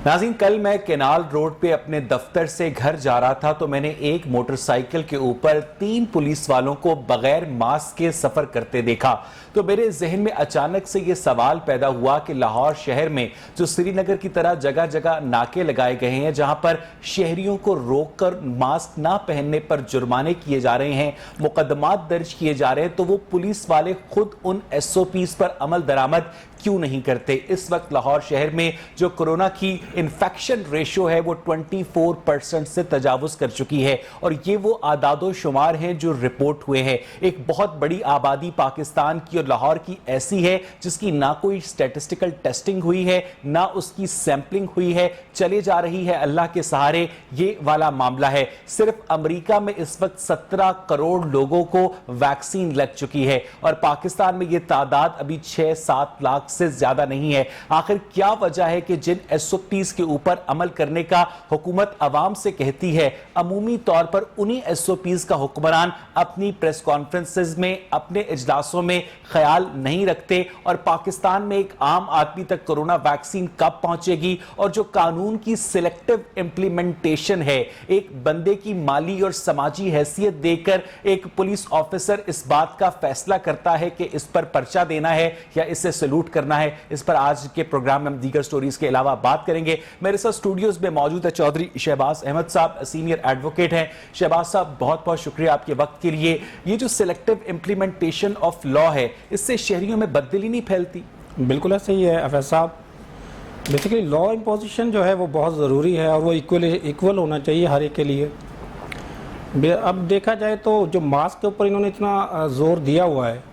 नाज़रीन, कल मैं केनाल रोड पे अपने दफ्तर से घर जा रहा था तो मैंने एक मोटरसाइकिल के ऊपर 3 पुलिस वालों को बगैर मास्क के सफर करते देखा। तो मेरे जहन में अचानक से ये सवाल पैदा हुआ कि लाहौर शहर में जो श्रीनगर की तरह जगह जगह नाके लगाए गए हैं, जहां पर शहरियों को रोककर मास्क ना पहनने पर जुर्माने किए जा रहे हैं, मुकदमात दर्ज किए जा रहे हैं, तो वो पुलिस वाले खुद उन SOPs पर अमल दरामद क्यों नहीं करते। इस वक्त लाहौर शहर में जो कोरोना की इन्फेक्शन रेशो है वो 24% से तजावुज कर चुकी है और ये वो आदादो शुमार हैं जो रिपोर्ट हुए हैं। एक बहुत बड़ी आबादी पाकिस्तान की और लाहौर की ऐसी है जिसकी ना कोई स्टैटिस्टिकल टेस्टिंग हुई है, ना उसकी सैंपलिंग हुई है, चले जा रही है अल्लाह के सहारे, ये वाला मामला है। सिर्फ अमेरिका में इस वक्त 17 करोड़ लोगों को वैक्सीन लग चुकी है और पाकिस्तान में ये तादाद अभी 6-7 लाख से ज्यादा नहीं है। आखिर क्या वजह है कि जिन SOPs के ऊपर अमल करने का हुकूमत अवाम से कहती है, अमूमी तौर पर उन्हीं SOPs का हुक्मरान अपनी प्रेस कॉन्फ्रेंसेस में, अपने इजलासों में ख्याल नहीं रखते और पाकिस्तान में एक आम आदमी तक कोरोना वैक्सीन कब पहुंचेगी और जो कानून की सिलेक्टिव इंप्लीमेंटेशन है, एक बंदे की माली और समाजी हैसियत देकर एक पुलिस ऑफिसर इस बात का फैसला करता है कि इस पर पर्चा देना है या इसे सैल्यूट करना है। इस पर आज के प्रोग्राम में हम दीगर स्टोरीज के अलावा बात करेंगे। मेरे साथ स्टूडियोज में मौजूद है चौधरी शहबाज अहमद साहब, सीनियर एडवोकेट हैं। शहबाज साहब, बहुत बहुत शुक्रिया आपके वक्त के लिए। ये जो सिलेक्टिव इंप्लीमेंटेशन ऑफ लॉ है, इससे शहरियों में बददिली नहीं फैलती? बिल्कुल ऐसे ही है अफैज साहब। बेसिकली लॉ इम्पोजिशन जो है वो बहुत ज़रूरी है और वो इक्वल होना चाहिए हर एक के लिए। अब देखा जाए तो जो मास्क के ऊपर इन्होंने इतना जोर दिया हुआ है,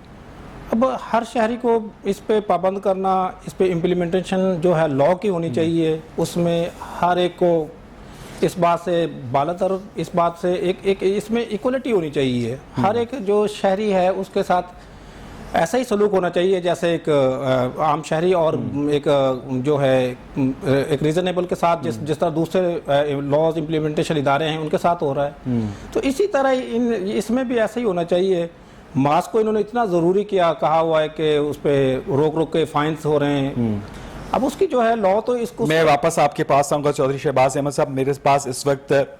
अब हर शहरी को इस पे पाबंद करना, इस पे इम्प्लीमेंटेशन जो है लॉ की होनी चाहिए। उसमें हर एक को इस बात से बालातर, इस बात से एक इसमें इक्वलिटी होनी चाहिए। हर एक जो शहरी है उसके साथ ऐसा ही सलूक होना चाहिए जैसे एक आम शहरी और एक जो है एक रीजनेबल के साथ जिस तरह दूसरे लॉज इम्प्लीमेंटेशन इदारे हैं उनके साथ हो रहा है। तो इसी तरह इसमें भी ऐसा ही होना चाहिए। मास्क को इन्होंने इतना ज़रूरी किया, कहा हुआ है कि उस पर रोक के फाइन्स हो रहे हैं। अब उसकी जो है लॉ तो इसको मैं वापस आपके पास आऊंगा चौधरी शहबाज अहमद साहब। मेरे पास इस वक्त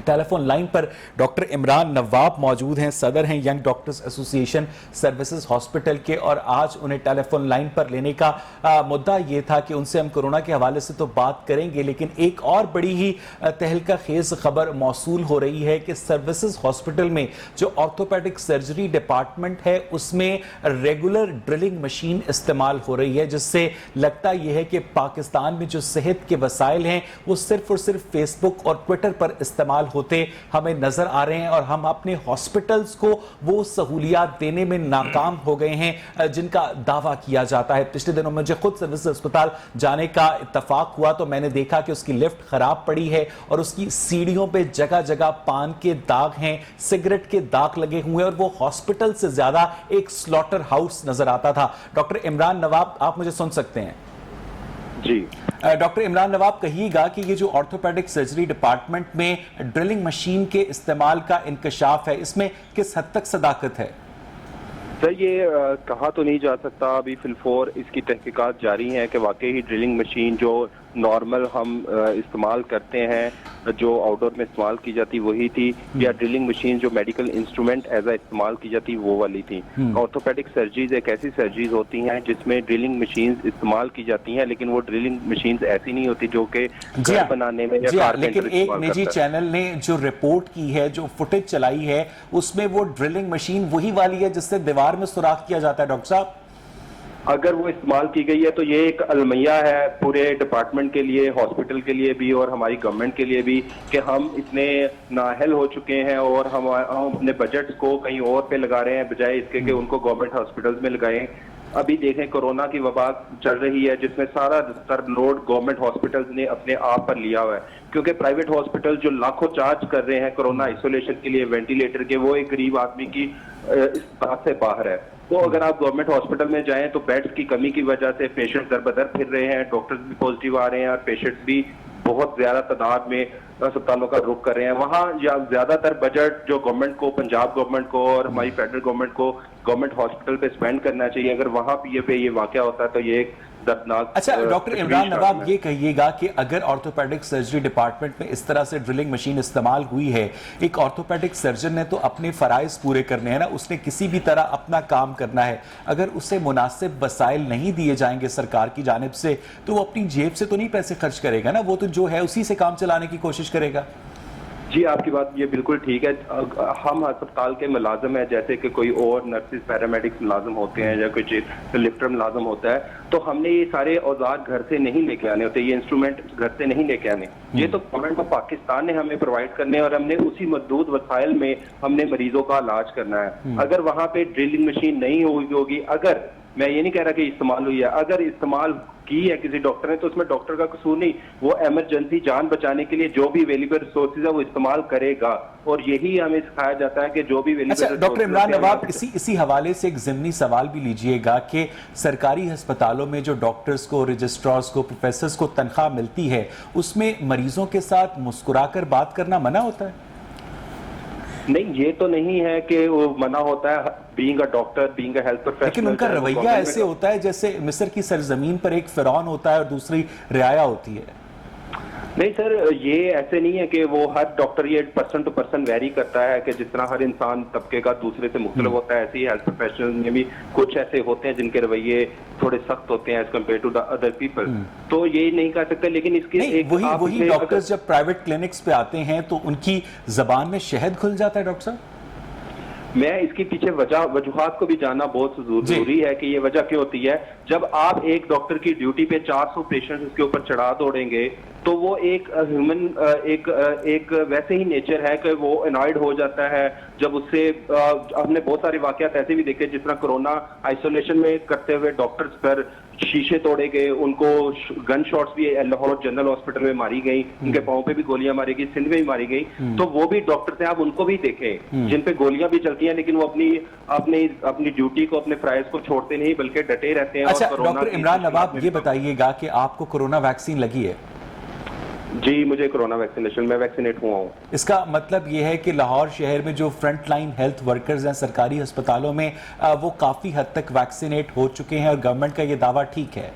टेलीफोन लाइन पर डॉक्टर इमरान नवाब मौजूद हैं, सदर हैं young doctors association services hospital के, और आज उन्हें टेलीफोन लाइन पर लेने का मुद्दा ये था कि उनसे हम कोरोना के हवाले से तो बात करेंगे, लेकिन एक और बड़ी ही तहलका खेज खबर मौसूल हो रही है कि सर्विसेज हॉस्पिटल में जो ऑर्थोपेडिक सर्जरी डिपार्टमेंट है उसमें रेगुलर ड्रिलिंग मशीन इस्तेमाल हो रही है, जिससे लगता यह है कि पाकिस्तान में जो सेहत के वसाइल हैं वो सिर्फ और सिर्फ फेसबुक और ट्विटर पर इस्तेमाल होते हमें नजर आ रहे हैं और हम अपने हॉस्पिटल्स को वो सहूलियात देने में नाकाम हो गए हैं जिनका दावा किया जाता है। पिछले दिनों मुझे खुद सर्विस अस्पताल जाने का इत्तफाक हुआ तो मैंने देखा कि उसकी लिफ्ट खराब पड़ी है और उसकी सीढ़ियों पे जगह जगह पान के दाग हैं, सिगरेट के दाग लगे हुए हैं और वो हॉस्पिटल से ज्यादा एक स्लॉटर हाउस नजर आता था। डॉक्टर इमरान नवाब, आप मुझे सुन सकते हैं? जी डॉक्टर इमरान नवाब, कहिएगा कि ये जो ऑर्थोपेडिक सर्जरी डिपार्टमेंट में ड्रिलिंग मशीन के इस्तेमाल का इंकशाफ है, इसमें किस हद तक सदाकत है? सर, ये कहा तो नहीं जा सकता, अभी फिलफोर इसकी तहकीकात जारी हैं कि वाकई ही ड्रिलिंग मशीन जो नॉर्मल हम इस्तेमाल करते हैं, जो आउटडोर में इस्तेमाल की जाती वही थी, या ड्रिलिंग मशीन जो मेडिकल इंस्ट्रूमेंट एज आ इस्तेमाल की जाती वो वाली थी। ऑर्थोपेडिक सर्जरीज एक ऐसी सर्जरीज होती हैं जिसमें ड्रिलिंग मशीन्स इस्तेमाल की जाती हैं, लेकिन वो ड्रिलिंग मशीन्स ऐसी नहीं होती जो कि घर बनाने में या कारपेंटर लेकिन एक निजी चैनल ने जो रिपोर्ट की है, जो फुटेज चलाई है, उसमें वो ड्रिलिंग मशीन वही वाली है जिससे दीवार में सुराख किया जाता है। डॉक्टर साहब, अगर वो इस्तेमाल की गई है तो ये एक अलमिया है पूरे डिपार्टमेंट के लिए, हॉस्पिटल के लिए भी और हमारी गवर्नमेंट के लिए भी, कि हम इतने नाअहल हो चुके हैं और हम अपने बजट को कहीं और पे लगा रहे हैं बजाय इसके कि उनको गवर्नमेंट हॉस्पिटल्स में लगाएं। अभी देखें, कोरोना की वबा चल रही है जिसमें सारा सर लोड गवर्नमेंट हॉस्पिटल्स ने अपने आप पर लिया हुआ है, क्योंकि प्राइवेट हॉस्पिटल जो लाखों चार्ज कर रहे हैं कोरोना आइसोलेशन के लिए, वेंटिलेटर के, वो एक गरीब आदमी की इस बात से बाहर है। तो अगर आप गवर्नमेंट हॉस्पिटल में जाएं तो बेड्स की कमी की वजह से पेशेंट दर बदर फिर रहे हैं, डॉक्टर्स भी पॉजिटिव आ रहे हैं और पेशेंट्स भी बहुत ज्यादा तादाद में अस्पतालों का रुख कर रहे हैं। वहाँ ज्यादातर बजट जो गवर्नमेंट को, पंजाब गवर्नमेंट को और हमारी फेडरल गवर्नमेंट को गवर्नमेंट हॉस्पिटल पे स्पेंड करना चाहिए। अगर वहाँ पे ये वाकया होता है तो ये एक दर्दनाक। अच्छा डॉक्टर इमरान नवाब, ये कहिएगा कि अगर ऑर्थोपेडिक सर्जरी डिपार्टमेंट में इस तरह से ड्रिलिंग मशीन इस्तेमाल हुई है, एक ऑर्थोपेडिक सर्जन ने तो अपने फराइज पूरे करने हैं ना, उसने किसी भी तरह अपना काम करना है। अगर उसे मुनासिब वसाइल नहीं दिए जाएंगे सरकार की जानिब से तो वो अपनी जेब से तो नहीं पैसे खर्च करेगा ना, वो तो जो है उसी से काम चलाने की कोशिश करेगा। जी, आपकी बात ये बिल्कुल ठीक है। हम अस्पताल के मुलाजम हैं, जैसे कि कोई और नर्सिस पैरामेडिक्स मुलाजम होते हैं या कोई लिफ्टर मुलाजम होता है, तो हमने ये सारे औजार घर से नहीं लेके आने होते, ये इंस्ट्रूमेंट घर से नहीं लेके आने। ये तो गवर्नमेंट ऑफ पाकिस्तान ने हमें प्रोवाइड करने और हमने उसी महदूद वसाइल में हमने मरीजों का इलाज करना है। अगर वहाँ पे ड्रिलिंग मशीन नहीं होगी, अगर मैं ये नहीं कह रहा कि इस्तेमाल हुई है, अगर इस्तेमाल की है किसी डॉक्टर ने तो उसमें डॉक्टर का कसूर नहीं, वो इमरजेंसी जान बचाने के लिए जो भी अवेलेबल रिसोर्सेज है वो इस्तेमाल करेगा, और यही हमें सिखाया जाता है कि जो भी अच्छा डॉक्टर इमरान नवाब, इसी हवाले से एक ज़िमनी सवाल भी लीजिएगा कि सरकारी अस्पतालों में जो डॉक्टर्स को, रजिस्ट्रार्स को, प्रोफेसर्स को तनख्वाह मिलती है, उसमें मरीजों के साथ मुस्कुराकर बात करना मना होता है? नहीं, ये तो नहीं है कि वो मना होता है, being a doctor, being a health professional. लेकिन उनका रवैया ऐसे होता है जैसे मिस्र की सरजमीन पर एक फिरौन होता है और दूसरी रियाया होती है। नहीं सर, ये ऐसे नहीं है कि वो हर डॉक्टर, ये पर्सन टू पर्सन वेरी करता है कि जिस तरह हर इंसान तबके का दूसरे से मुख्तलिफ होता है, ऐसे ही हेल्थ प्रोफेशनल में भी कुछ ऐसे होते हैं जिनके रवैये थोड़े सख्त होते हैं as compare to the other people. तो ये नहीं कह सकते, लेकिन इसके एक वही डॉक्टर्स जब प्राइवेट क्लिनिक्स पे आते हैं तो उनकी जबान में शहद घुल जाता है। डॉक्टर साहब, मैं इसके पीछे वजूहात को भी जानना बहुत जरूरी है कि ये वजह क्यों होती है। जब आप एक डॉक्टर की ड्यूटी पे 400 पेशेंट्स उसके ऊपर चढ़ा दौड़ेंगे तो वो एक ह्यूमन एक वैसे ही नेचर है कि वो एनॉयड हो जाता है। जब उससे हमने बहुत सारे वाकयात ऐसे भी देखे, जिस तरह कोरोना आइसोलेशन में करते हुए डॉक्टर्स पर शीशे तोड़े गए, उनको गन शॉट्स भी लाहौर जनरल हॉस्पिटल में मारी गई, उनके पांव पे भी गोलियां मारी गई, सिंध में भी मारी गई। तो वो भी डॉक्टर्स हैं, आप उनको भी देखें जिन पे गोलियां भी चलती हैं, लेकिन वो अपनी ड्यूटी को, अपने फ्राइज को छोड़ते नहीं बल्कि डटे रहते हैं। अच्छा डॉक्टर इमरान नवाब, ये बताइएगा कि आपको कोरोना वैक्सीन लगी है? जी, मुझे कोरोना वैक्सीनेशन, मैं वैक्सीनेट हुआ हूँ। इसका मतलब ये है कि लाहौर शहर में जो फ्रंट लाइन हेल्थ वर्कर्स हैं सरकारी अस्पतालों में, वो काफी हद तक वैक्सीनेट हो चुके हैं और गवर्नमेंट का ये दावा ठीक है?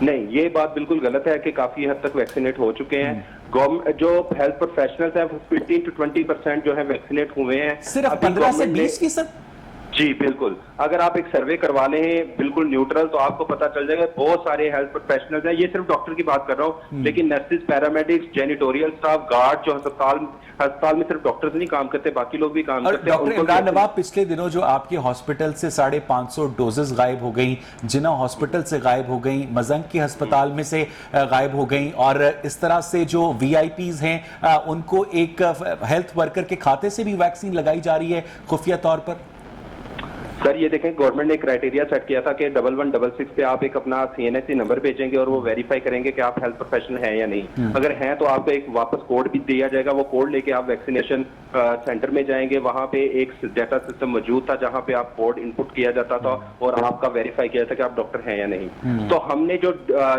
नहीं, ये बात बिल्कुल गलत है कि काफी हद तक वैक्सीनेट हो चुके हैं। गवर्नमेंट जो हेल्थ प्रोफेशनल्स हैं 15 to 20% जो है वैक्सीनेट हुए हैं। सिर्फ 15 से 20%? जी बिल्कुल, अगर आप एक सर्वे करवा लें बिल्कुल न्यूट्रल तो आपको पता चल जाएगा। बहुत सारे हेल्थ प्रोफेशनल्स हैं, ये सिर्फ डॉक्टर की बात कर रहा हूँ, लेकिन नर्सिस, पैरामेडिक्स, जेनिटोरियल स्टाफ, गार्ड जो अस्पताल में सिर्फ डॉक्टर्स नहीं काम करते, बाकी लोग भी काम करते हैं। डॉक्टर इमरान नवाब, पिछले दिनों जो आपके हॉस्पिटल से 550 डोजेस गायब हो गई, जिना हॉस्पिटल से गायब हो गई, मजंग के अस्पताल में से गायब हो गई, और इस तरह से जो VIPs हैं उनको एक हेल्थ वर्कर के खाते से भी वैक्सीन लगाई जा रही है खुफिया तौर पर। सर ये देखें, गवर्नमेंट ने क्राइटेरिया सेट किया था कि 1166 पे आप एक अपना CNSC नंबर भेजेंगे और वो वेरीफाई करेंगे कि आप हेल्थ प्रोफेशनल हैं या नहीं। अगर हैं तो आपको एक वापस कोड भी दिया जाएगा, वो कोड लेके आप वैक्सीनेशन सेंटर में जाएंगे। वहां पे एक डाटा सिस्टम मौजूद था जहां पे आप कोड इनपुट किया जाता था और आपका वेरीफाई किया जाता कि आप डॉक्टर हैं या नहीं। तो हमने जो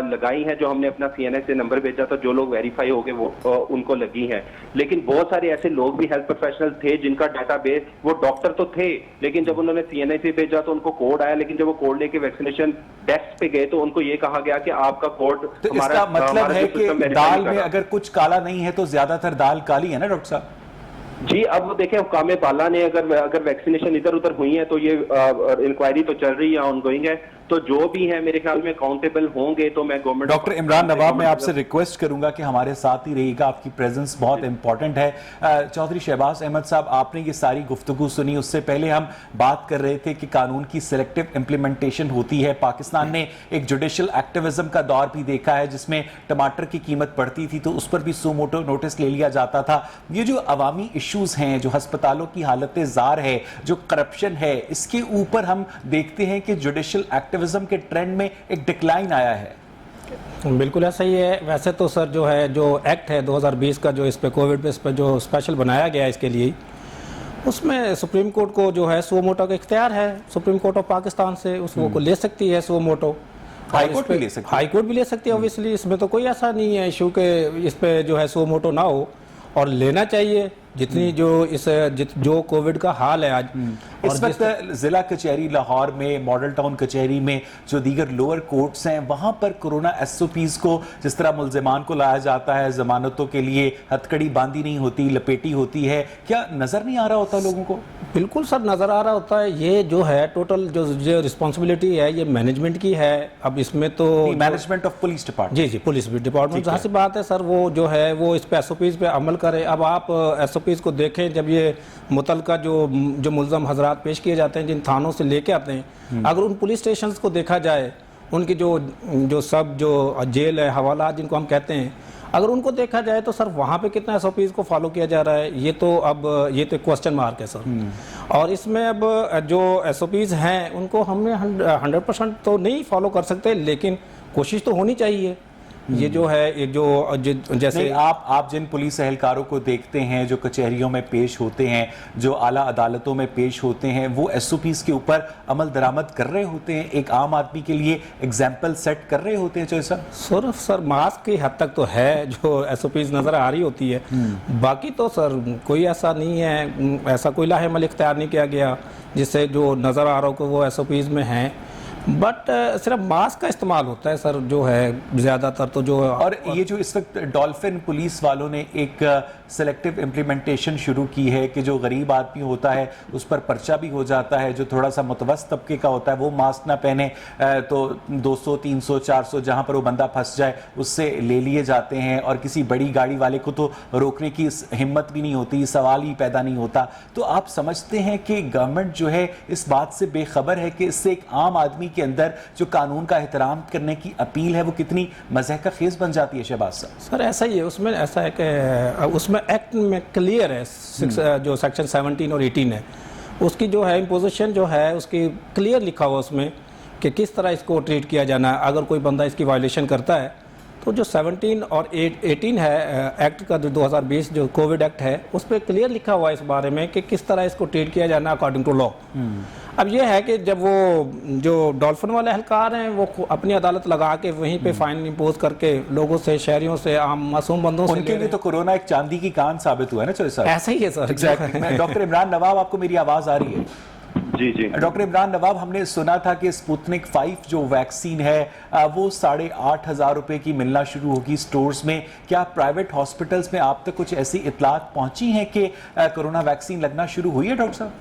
लगाई है, जो हमने अपना CNSC नंबर भेजा था, जो लोग वेरीफाई हो गए वो उनको लगी है। लेकिन बहुत सारे ऐसे लोग भी हेल्थ प्रोफेशनल थे जिनका डाटाबेस, वो डॉक्टर तो थे लेकिन जब उन्होंने CNSC भेजा तो उनको कोड आया, लेकिन जब वो कोड लेके वैक्सीनेशन डेस्क पे गए तो उनको ये कहा गया कि आपका कोड, तो इसका मतलब है कि दाल में अगर कुछ काला नहीं है तो ज्यादातर दाल काली है ना डॉक्टर साहब? जी, अब वो देखें, हुकाम बाला ने अगर वैक्सीनेशन इधर उधर हुई है तो ये इंक्वायरी तो चल रही है, ऑनगोइंग है, तो जो भी है मेरे ख्याल में अकाउंटेबल होंगे। तो मैं गवर्नमेंट डॉक्टर इमरान नवाब, मैं आपसे रिक्वेस्ट करूंगा कि हमारे साथ ही रहिएगा, आपकी प्रेजेंस बहुत इंपॉर्टेंट है। चौधरी शहबाज अहमद साहब, आपने ये सारी गुफ्तगू सुनी, उससे पहले हम बात कर रहे थे कि कानून की सिलेक्टिव इम्प्लीमेंटेशन होती है। पाकिस्तान ने एक जुडिशल एक्टिविज्म का दौर भी देखा है जिसमें टमाटर की कीमत बढ़ती थी तो उस पर भी सू मोटो नोटिस ले लिया जाता था। ये जो अवामी इश्यूज हैं, जो अस्पतालों की हालत जार है, जो करप्शन है, इसके ऊपर हम देखते हैं कि जुडिशल एक्टिविज्म के ट्रेंड में एक डिक्लाइन आया है। बिल्कुल ऐसा ही है। वैसे तो सर जो है, जो एक्ट है 2020 का, जो इस पे कोविड पे इस पर जो स्पेशल बनाया गया है इसके लिए, उसमें सुप्रीम कोर्ट को जो है सो मोटो का इख्तियार है। सुप्रीम कोर्ट ऑफ पाकिस्तान से उस वो को ले सकती है सो मोटो। हाई कोर्ट भी ले सकती है। हाई कोर्ट भी ले सकती है ऑब्वियसली, इसमें तो कोई ऐसा नहीं है इशू के इस पे जो है सो मोटो ना हो, और लेना चाहिए जितनी जो कोविड का हाल है आज। इस वक्त जिला कचहरी लाहौर में, मॉडल टाउन कचहरी में, जो दीगर लोअर कोर्ट्स हैं, वहां पर कोरोना एसओपीज को जिस तरह मुल्जिमान को लाया जाता है जमानतों के लिए, हथकड़ी बांधी नहीं होती, लपेटी होती है, क्या नजर नहीं आ रहा होता लोगों को? बिल्कुल सर, नज़र आ रहा होता है। ये जो है टोटल जो रिस्पॉन्सिबिलिटी है ये मैनेजमेंट की है। अब इसमें तो मैनेजमेंट ऑफ पुलिस डिपार्टमेंट, जी पुलिस डिपार्टमेंट, जहाँ से बात है सर, वो जो है वो इस पे एसओपीज पे अमल करे। अब आप एसओपीज को देखें, जब ये मुतलका जो मुल्ज़म हजरात पेश किए जाते हैं, जिन थानों से लेके आते हैं, अगर उन पुलिस स्टेशन को देखा जाए, उनकी जो जेल है, हवाला जिनको हम कहते हैं, अगर उनको देखा जाए तो सर वहाँ पे कितना एसओपीज को फॉलो किया जा रहा है, ये तो क्वेश्चन मार्क है सर। और इसमें अब जो एसओपीज हैं उनको हमें 100% तो नहीं फॉलो कर सकते, लेकिन कोशिश तो होनी चाहिए। ये जो है जैसे नहीं, आप जिन पुलिस एहलकारों को देखते हैं जो कचहरियों में पेश होते हैं, जो आला अदालतों में पेश होते हैं, वो एसओपीज के ऊपर अमल दरामद कर रहे होते हैं, एक आम आदमी के लिए एग्जाम्पल सेट कर रहे होते हैं। सर मास्क की हद तक तो है जो एसओपीज नज़र आ रही होती है, बाकी तो सर कोई ऐसा नहीं है, ऐसा कोई लाहेमल इख्तियार नहीं किया गया जिससे जो नज़र आ रहा हो कि वो एसओपीज में हैं। बट सिर्फ मास्क का इस्तेमाल होता है सर, जो है ज़्यादातर तो जो। और ये जो इस वक्त डॉल्फिन पुलिस वालों ने एक सेलेक्टिव इम्प्लीमेंटेशन शुरू की है कि जो गरीब आदमी होता है उस पर पर्चा भी हो जाता है, जो थोड़ा सा मुतवस्त तबके का होता है वो मास्क ना पहने तो 200, 300, 400 जहाँ पर वो बंदा फंस जाए उससे ले लिए जाते हैं, और किसी बड़ी गाड़ी वाले को तो रोकने की हिम्मत भी नहीं होती, सवाल ही पैदा नहीं होता। तो आप समझते हैं कि गवर्नमेंट जो है इस बात से बेखबर है कि इससे एक आम आदमी के अंदर जो कानून का एहतराम करने की अपील है वो कितनी मज़हका खेज बन जाती है? शहबाज साहब सर ऐसा ही है, उसमें ऐसा है कि उसमें एक्ट में क्लियर है, जो सेक्शन 17 और 18 है, उसकी जो है इम्पोजिशन जो है उसकी क्लियर लिखा हुआ उसमें कि किस तरह इसको ट्रीट किया जाना है। अगर कोई बंदा इसकी वायलेशन करता है तो जो 17 और 18 है एक्ट का, जो 2020 जो कोविड एक्ट है, उस पर क्लियर लिखा हुआ है इस बारे में कि किस तरह इसको ट्रीट किया जाना अकॉर्डिंग टू लॉ। अब ये है कि जब वो जो डॉल्फिन वाले एहलकार हैं वो अपनी अदालत लगा के वहीं पे फाइन इम्पोज करके लोगों से, शहरियों से, आम मासूम बंदों से, उनके लिए तो कोरोना एक चांदी की कान साबित हुआ है ना चौधरी साहब? ऐसा ही है सर। एग्जैक्टली। डॉक्टर इमरान नवाब, आपको मेरी आवाज आ रही है? जी जी डॉक्टर इमरान नवाब, हमने सुना था कि स्पुतनिक 5 जो वैक्सीन है वो 8,500 रुपए की मिलना शुरू होगी स्टोर्स में। क्या प्राइवेट हॉस्पिटल्स में आप तक कुछ ऐसी इतलात पहुंची हैं कि कोरोना वैक्सीन लगना शुरू हुई है? डॉक्टर साहब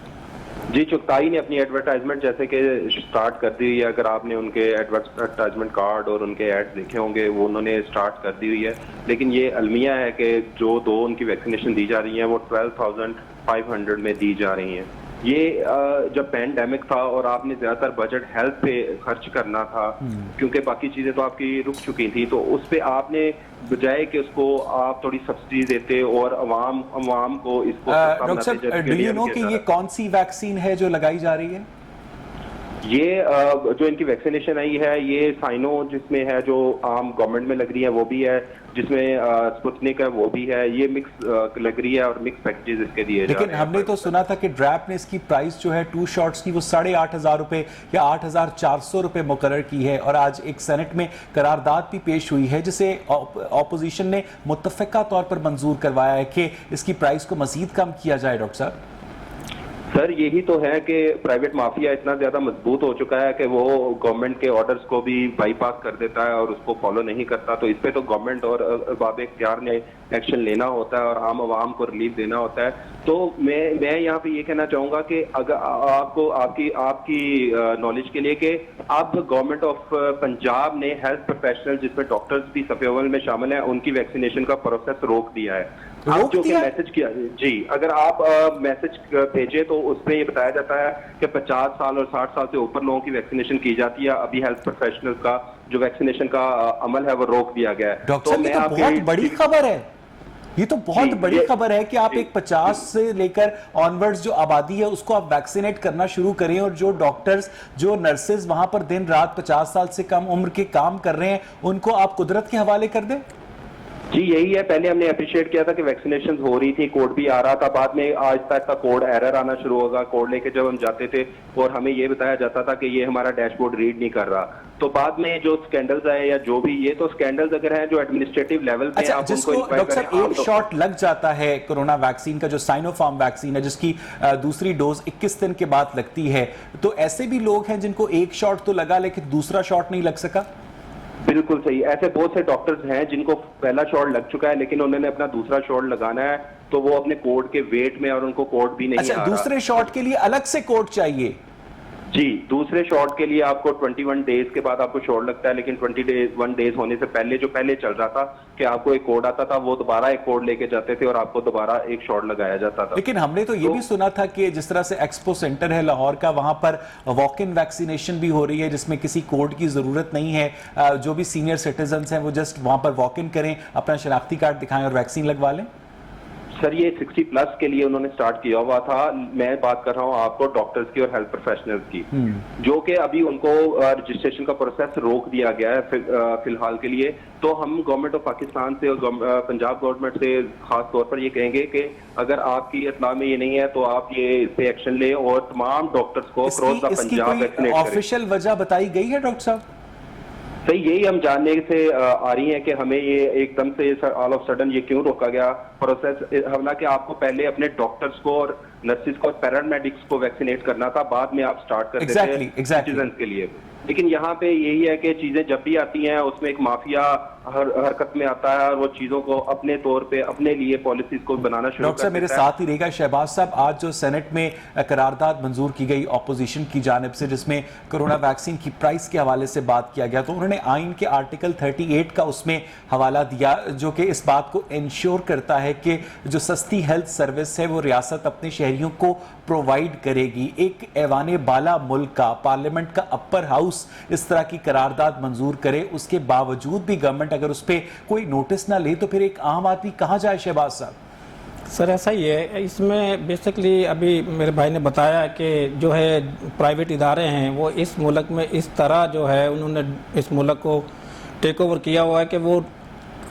जी, चुगताई ने अपनी एडवर्टाइजमेंट जैसे कि स्टार्ट कर दी है। अगर आपने उनके एडवर्टाइजमेंट कार्ड और उनके एड्स देखे होंगे, वो उन्होंने स्टार्ट कर दी हुई है। लेकिन ये अलमिया है कि जो 2 उनकी वैक्सीनेशन दी जा रही है वो 12,500 में दी जा रही हैं। ये जब पैंडेमिक था और आपने ज्यादातर बजट हेल्थ पे खर्च करना था, क्योंकि बाकी चीजें तो आपकी रुक चुकी थी, तो उस पे आपने बजाय कि उसको आप थोड़ी सब्सिडी देते और अवाम को इसको डॉक्टर साहब, डू यू नो कि ये कौन सी वैक्सीन है जो लगाई जा रही है? ये जो इनकी वैक्सीनेशन आई है, ये साइनो जिसमें है जो आम गवर्नमेंट में लग रही है वो भी है, जिसमें स्पुतनिक है वो भी है। ये मिक्स लग रही है और मिक्स पैकेजेस इसके दिए जा रहे हैं। लेकिन हमने तो सुना था कि ड्रैप ने इसकी प्राइस जो है 2 शॉट्स की वो 8,500 रुपए या 8,400 रुपए मुकर्रर की है, और आज एक सेनेट में करारदाद भी पेश हुई है जिसे ऑपोजिशन ने मुत्तफिका तौर पर मंजूर करवाया है कि इसकी प्राइस को मजीद कम किया जाए। डॉक्टर साहब सर यही तो है कि प्राइवेट माफिया इतना ज्यादा मजबूत हो चुका है कि वो गवर्नमेंट के ऑर्डर्स को भी बाईपास कर देता है और उसको फॉलो नहीं करता। तो इस पे तो गवर्नमेंट और अरबाब इख्तियार ने एक्शन लेना होता है और आम आवाम को रिलीफ देना होता है। तो मैं यहाँ पे ये कहना चाहूंगा कि अगर आपको आपकी नॉलेज के लिए कि अब गवर्नमेंट ऑफ पंजाब ने हेल्थ प्रोफेशनल जिसमें डॉक्टर्स भी सफे अव्वल में शामिल हैं उनकी वैक्सीनेशन का प्रोसेस रोक दिया है। आप जो कि मैसेज किया जी, अगर आप मैसेज भेजे तो उसमें ये बताया जाता है कि 50 साल और 60 साल से ऊपर लोगों की वैक्सीनेशन की जाती है। अभी हेल्थ प्रोफेशनल का जो वैक्सीनेशन का अमल है वो रोक दिया गया है। डॉक्टर साहब, ये तो बहुत बड़ी खबर है, ये तो बहुत बड़ी खबर है कि आप एक 50 से लेकर ऑनवर्ड्स जो आबादी है उसको आप वैक्सीनेट करना शुरू करें, और जो डॉक्टर्स, जो नर्सेज वहां पर दिन रात 50 साल से कम उम्र के काम कर रहे हैं उनको आप कुदरत के हवाले कर दें। जी यही है, पहले हमने अप्रिशिएट किया था कि वैक्सीनेशन हो रही थी, कोड भी आ रहा था, बाद में आहिस्ता आहिस्ता कोड एरर आना शुरू होगा। कोड लेके जब हम जाते थे और हमें ये बताया जाता था कि ये हमारा डैशबोर्ड रीड नहीं कर रहा, तो बाद में जो स्कैंडल्स आए या जो भी, ये तो स्कैंडल्स अगर हैं जो एडमिनिस्ट्रेटिव लेवल पे अच्छा, आप जिसको उनको इंक्वायर डॉक्टर करें, साहब आप एक तो- शॉट लग जाता है कोरोना वैक्सीन का, जो साइनोफार्म वैक्सीन है जिसकी दूसरी डोज 21 दिन के बाद लगती है, तो ऐसे भी लोग हैं जिनको एक शॉट तो लगा लेकिन दूसरा शॉट नहीं लग सका? बिल्कुल सही, ऐसे बहुत से डॉक्टर्स हैं जिनको पहला शॉट लग चुका है लेकिन उन्होंने अपना दूसरा शॉट लगाना है, तो वो अपने कोड के वेट में, और उनको कोड भी नहीं अच्छा, आ रहा। दूसरे शॉट के लिए अलग से कोड चाहिए? जी, दूसरे शॉट के लिए आपको 21 डेज के बाद आपको शॉट लगता है, लेकिन 21 डेज होने से पहले जो पहले चल रहा था कि आपको एक कोड आता था, वो दोबारा एक कोड लेके जाते थे और आपको दोबारा एक शॉट लगाया जाता था। लेकिन हमने तो ये भी सुना था कि जिस तरह से एक्सपो सेंटर है लाहौर का, वहां पर वॉक इन वैक्सीनेशन भी हो रही है जिसमें किसी कोड की जरूरत नहीं है, जो भी सीनियर सिटीजन हैं वो जस्ट वहां पर वॉक इन करें, अपना शनाख्ती कार्ड दिखाएं और वैक्सीन लगवा लें। सर ये 60+ के लिए उन्होंने स्टार्ट किया हुआ था, मैं बात कर रहा हूँ आपको डॉक्टर्स की और हेल्थ प्रोफेशनल्स की, जो कि अभी उनको रजिस्ट्रेशन का प्रोसेस रोक दिया गया है फिलहाल के लिए। तो हम गवर्नमेंट ऑफ पाकिस्तान से और पंजाब गवर्नमेंट से खास तौर पर ये कहेंगे कि अगर आपकी इत्ला में ये नहीं है तो आप ये इस पे एक्शन ले और तमाम डॉक्टर्स को क्रॉस द इसकी पंजाब कोई वैक्सीनेट करें। ऑफिशियल वजह बताई गई है डॉक्टर साहब? सही, यही हम जानने से आ रही है कि हमें ये एकदम से ऑल ऑफ सडन ये क्यों रोका गया प्रोसेस। हालांकि आपको पहले अपने डॉक्टर्स को और नर्सिस को और पैरामेडिक्स को वैक्सीनेट करना था, बाद में आप स्टार्ट करते थे सिटीजन के लिए। लेकिन यहाँ पे यही है कि चीजें जब भी आती हैं उसमें एक माफिया हरकत में आता है और वो चीजों को अपने तौर पे अपने लिए पॉलिसीज को बनाना शुरू डॉक्टर साहब मेरे साथ ही रहेगा। शहबाज साहब, आज जो सेनेट में करारदाद मंजूर की गई ऑपोजिशन की जानिब से जिसमें कोरोना वैक्सीन की प्राइस के हवाले से बात किया गया, तो उन्होंने आइन के आर्टिकल 38 का उसमें हवाला दिया जो कि इस बात को इंश्योर करता है कि जो सस्ती हेल्थ सर्विस है वो रियासत अपने शहरियों को प्रोवाइड करेगी। एक ऐवान बाला मुल्क का, पार्लियामेंट का अपर हाउस इस तरह की करारदाद मंजूर करे, उसके बावजूद भी गवर्नमेंट अगर उस पर कोई नोटिस ना ले तो फिर एक आम आदमी कहां जाए? शहबाज साहब सर ऐसा ही है, इसमें बेसिकली अभी मेरे भाई ने बताया कि जो है प्राइवेट इदारे हैं वो इस मुल्क में इस तरह जो है उन्होंने इस मुल्क को टेक ओवर किया हुआ है कि वो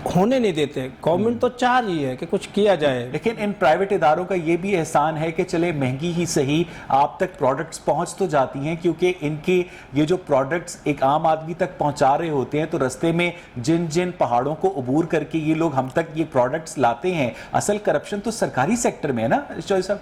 होने नहीं देते। गवर्नमेंट तो चाह रही है कि कुछ किया जाए, लेकिन इन प्राइवेट इदारों का ये भी एहसान है कि चले महंगी ही सही आप तक प्रोडक्ट्स पहुंच तो जाती हैं, क्योंकि इनके ये जो प्रोडक्ट्स एक आम आदमी तक पहुंचा रहे होते हैं तो रस्ते में जिन जिन पहाड़ों को अबूर करके ये लोग हम तक ये प्रोडक्ट्स लाते हैं, असल करप्शन तो सरकारी सेक्टर में है ना चौधरी साहब?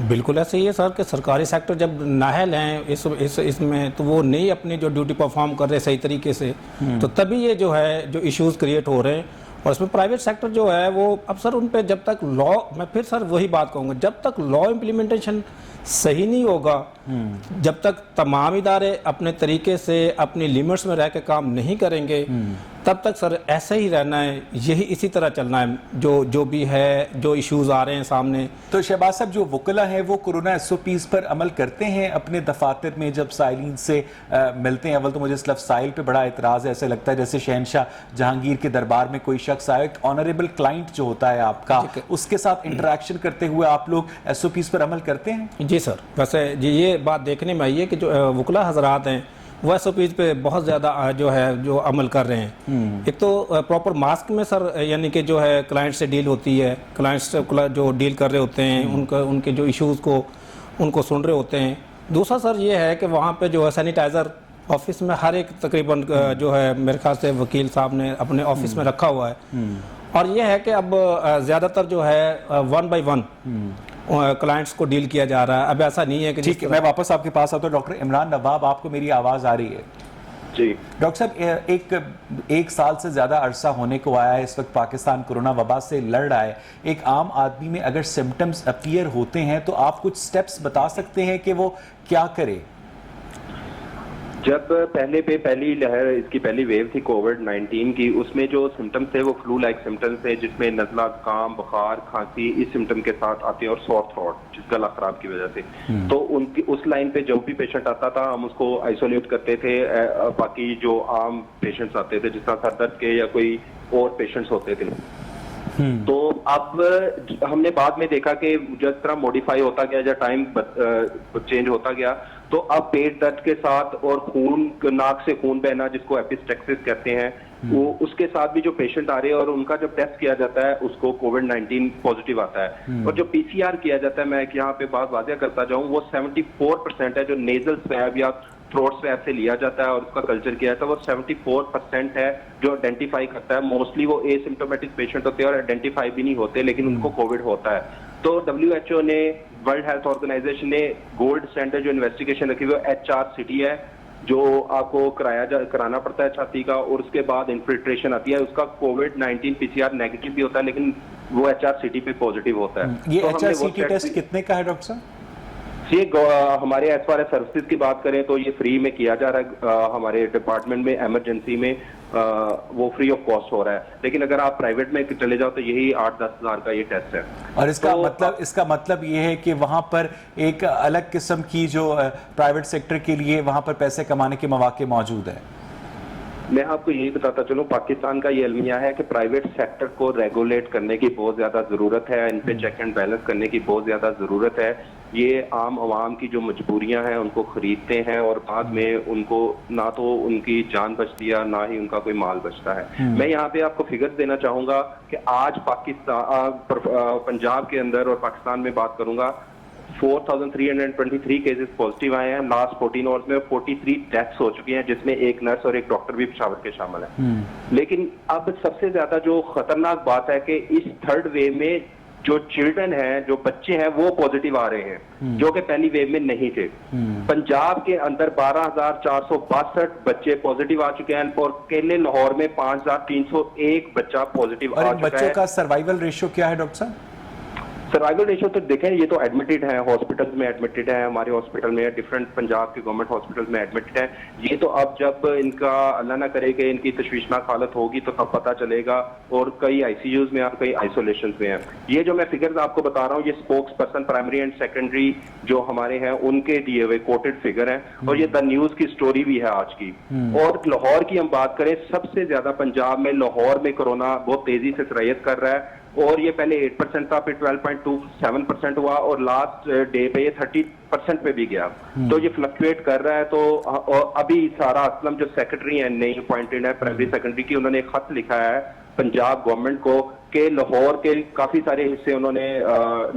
बिल्कुल ऐसे ही है सर कि सरकारी सेक्टर जब नाहल हैं इसमें तो वो नहीं अपनी जो ड्यूटी परफॉर्म कर रहे सही तरीके से, तो तभी ये जो है जो इश्यूज क्रिएट हो रहे हैं। और इसमें प्राइवेट सेक्टर जो है वो अब सर उन पे जब तक लॉ, मैं फिर सर वही बात कहूँगा, जब तक लॉ इम्प्लीमेंटेशन सही नहीं होगा, जब तक तमाम इदारे अपने तरीके से अपनी लिमिट्स में रह के काम नहीं करेंगे, तब तक सर ऐसे ही रहना है, यही इसी तरह चलना है जो भी है, जो इश्यूज आ रहे हैं सामने। तो शहबाज साहब, जो वकला हैं वो कोरोना SOPs पर अमल करते हैं अपने दफातर में जब साइलिन से मिलते हैं? अव्वल तो मुझे इस लफ्ज़ साइल पे बड़ा एतराज़ है, ऐसे लगता है जैसे शहनशाह जहांगीर के दरबार में कोई शख्स आया। एक ऑनरेबल क्लाइंट जो होता है आपका, उसके साथ इंटरेक्शन करते हुए आप लोग SOPs पर अमल करते हैं? जी सर, वैसे ये बात देखने में आई है कि जो वकला हजरात हैं वो SOPs पे बहुत ज़्यादा जो है जो अमल कर रहे हैं। एक तो प्रॉपर मास्क में सर यानी कि जो है क्लाइंट से डील होती है, क्लाइंट्स से जो डील कर रहे होते हैं उनके जो इश्यूज़ को उनको सुन रहे होते हैं। दूसरा सर ये है कि वहाँ पे जो है सैनिटाइज़र ऑफिस में हर एक तकरीबन जो है मेरे ख्याल से वकील साहब ने अपने ऑफिस में रखा हुआ है। और ये है कि अब ज़्यादातर जो है 1 by 1 क्लाइंट्स को डील किया जा रहा है। अब ऐसा नहीं है कि ठीक है, मैं वापस आपके पास आता हूँ। डॉक्टर इमरान नवाब, आपको मेरी आवाज़ आ रही है? जी डॉक्टर साहब, एक साल से ज़्यादा अरसा होने को आया है, इस वक्त पाकिस्तान कोरोना वबा से लड़ रहा है। एक आम आदमी में अगर सिम्टम्स अपीयर होते हैं तो आप कुछ स्टेप्स बता सकते हैं कि वो क्या करे? जब पहली लहर, इसकी पहली वेव थी कोविड-19 की, उसमें जो सिम्टम्स थे वो फ्लू लाइक सिम्टम्स थे जिसमें नज़ला, जुकाम, बुखार, खांसी इस सिम्टम के साथ आते हैं और सॉर थ्रोट, जिस गला खराब की वजह से। तो उनकी उस लाइन पे जो भी पेशेंट आता था हम उसको आइसोलेट करते थे। बाकी जो आम पेशेंट्स आते थे जिस तरह सर दर्द के या कोई और पेशेंट्स होते थे, तो अब हमने बाद में देखा कि जिस तरह मॉडिफाई होता गया या टाइम चेंज होता गया, तो अब पेट दर्द के साथ और खून, नाक से खून बहना जिसको एपिस्टेक्सिस कहते हैं, वो उसके साथ भी जो पेशेंट आ रहे हैं और उनका जब टेस्ट किया जाता है उसको कोविड-19 पॉजिटिव आता है। और जो पीसीआर किया जाता है, मैं यहाँ पे बात वाज़ेह करता जाऊं, वो 74% है जो नेजल स्वैब या थ्रोट स्वैब से लिया जाता है और उसका कल्चर किया जाता है, वो 74% है जो आइडेंटिफाई करता है। मोस्टली वो एसिम्प्टोमेटिक पेशेंट होते हैं और आइडेंटिफाई भी नहीं होते, लेकिन उनको कोविड होता है। तो WHO ने, वर्ल्ड हेल्थ ऑर्गेनाइजेशन ने गोल्ड स्टैंडर्ड जो इन्वेस्टिगेशन रखी हुई है HRCT है, जो आपको कराना पड़ता है छाती का, और उसके बाद इन्फिल्ट्रेशन आती है। उसका कोविड-19 पीसीआर नेगेटिव भी होता है, लेकिन वो HRCT पे पॉजिटिव होता है। ये तो हमने वो HRCT टेस्ट कितने का है डॉक्टर साहब? ये हमारे एज फार एज सर्विसेज की बात करें तो ये फ्री में किया जा रहा है हमारे डिपार्टमेंट में, इमरजेंसी में वो फ्री ऑफ कॉस्ट हो रहा है। लेकिन अगर आप प्राइवेट में चले जाओ तो यही 8-10 हज़ार का ये टेस्ट है। और इसका मतलब ये है कि वहां पर एक अलग किस्म की जो प्राइवेट सेक्टर के लिए वहां पर पैसे कमाने के मौके मौजूद है। मैं आपको यही बताता चलूं, पाकिस्तान का ये अलमिया है कि प्राइवेट सेक्टर को रेगुलेट करने की बहुत ज्यादा जरूरत है, इन पे चेक एंड बैलेंस करने की बहुत ज्यादा जरूरत है। ये आम आवाम की जो मजबूरियां हैं उनको खरीदते हैं और बाद में उनको ना तो उनकी जान बचती है ना ही उनका कोई माल बचता है। मैं यहाँ पे आपको फिगर्स देना चाहूंगा कि आज पंजाब के अंदर और पाकिस्तान में बात करूंगा, 4,323 केसेस पॉजिटिव आए हैं लास्ट 14 आवर्स में, 43 डेथ्स हो चुकी हैं, जिसमें एक नर्स और एक डॉक्टर भी पेशावर के शामिल है। लेकिन अब सबसे ज्यादा जो खतरनाक बात है कि इस थर्ड वेव में जो चिल्ड्रन हैं, जो बच्चे हैं, वो पॉजिटिव आ रहे हैं, जो कि पहली वेव में नहीं थे। पंजाब के अंदर 12,462 बच्चे पॉजिटिव आ चुके हैं और अकेले लाहौर में 5,301 बच्चा पॉजिटिव आ चुका है। बच्चों का सर्वाइवल रेशियो क्या है डॉक्टर साहब? सर्वाइवल रेशियो तो देखें, ये तो एडमिटेड है, हॉस्पिटल में एडमिटेड है, हमारे हॉस्पिटल में, डिफरेंट पंजाब के गवर्नमेंट हॉस्पिटल में एडमिटेड है। ये तो अब जब इनका अल्लाह ना करे कि इनकी तशवीशनाक हालत होगी तो तब पता चलेगा, और कई ICUs में और कई आइसोलेशन में हैं। ये जो मैं फिगर्स आपको बता रहा हूँ, ये spokes person primary and secondary जो हमारे हैं उनके दिए हुए कोटेड फिगर हैं, और ये द न्यूज की स्टोरी भी है आज की। और लाहौर की हम बात करें, सबसे ज्यादा पंजाब में लाहौर में कोरोना बहुत तेजी से सरयत कर रहा है, और ये पहले 8% था, फिर 12.27% हुआ, और लास्ट डे पे ये 30% पे भी गया। तो ये फ्लक्चुएट कर रहा है। तो अभी सारा असलम जो सेक्रेटरी है, नई अपॉइंटेड है प्राइमरी सेकेंडरी की, उन्होंने एक खत लिखा है पंजाब गवर्नमेंट को कि लाहौर के काफी सारे हिस्से उन्होंने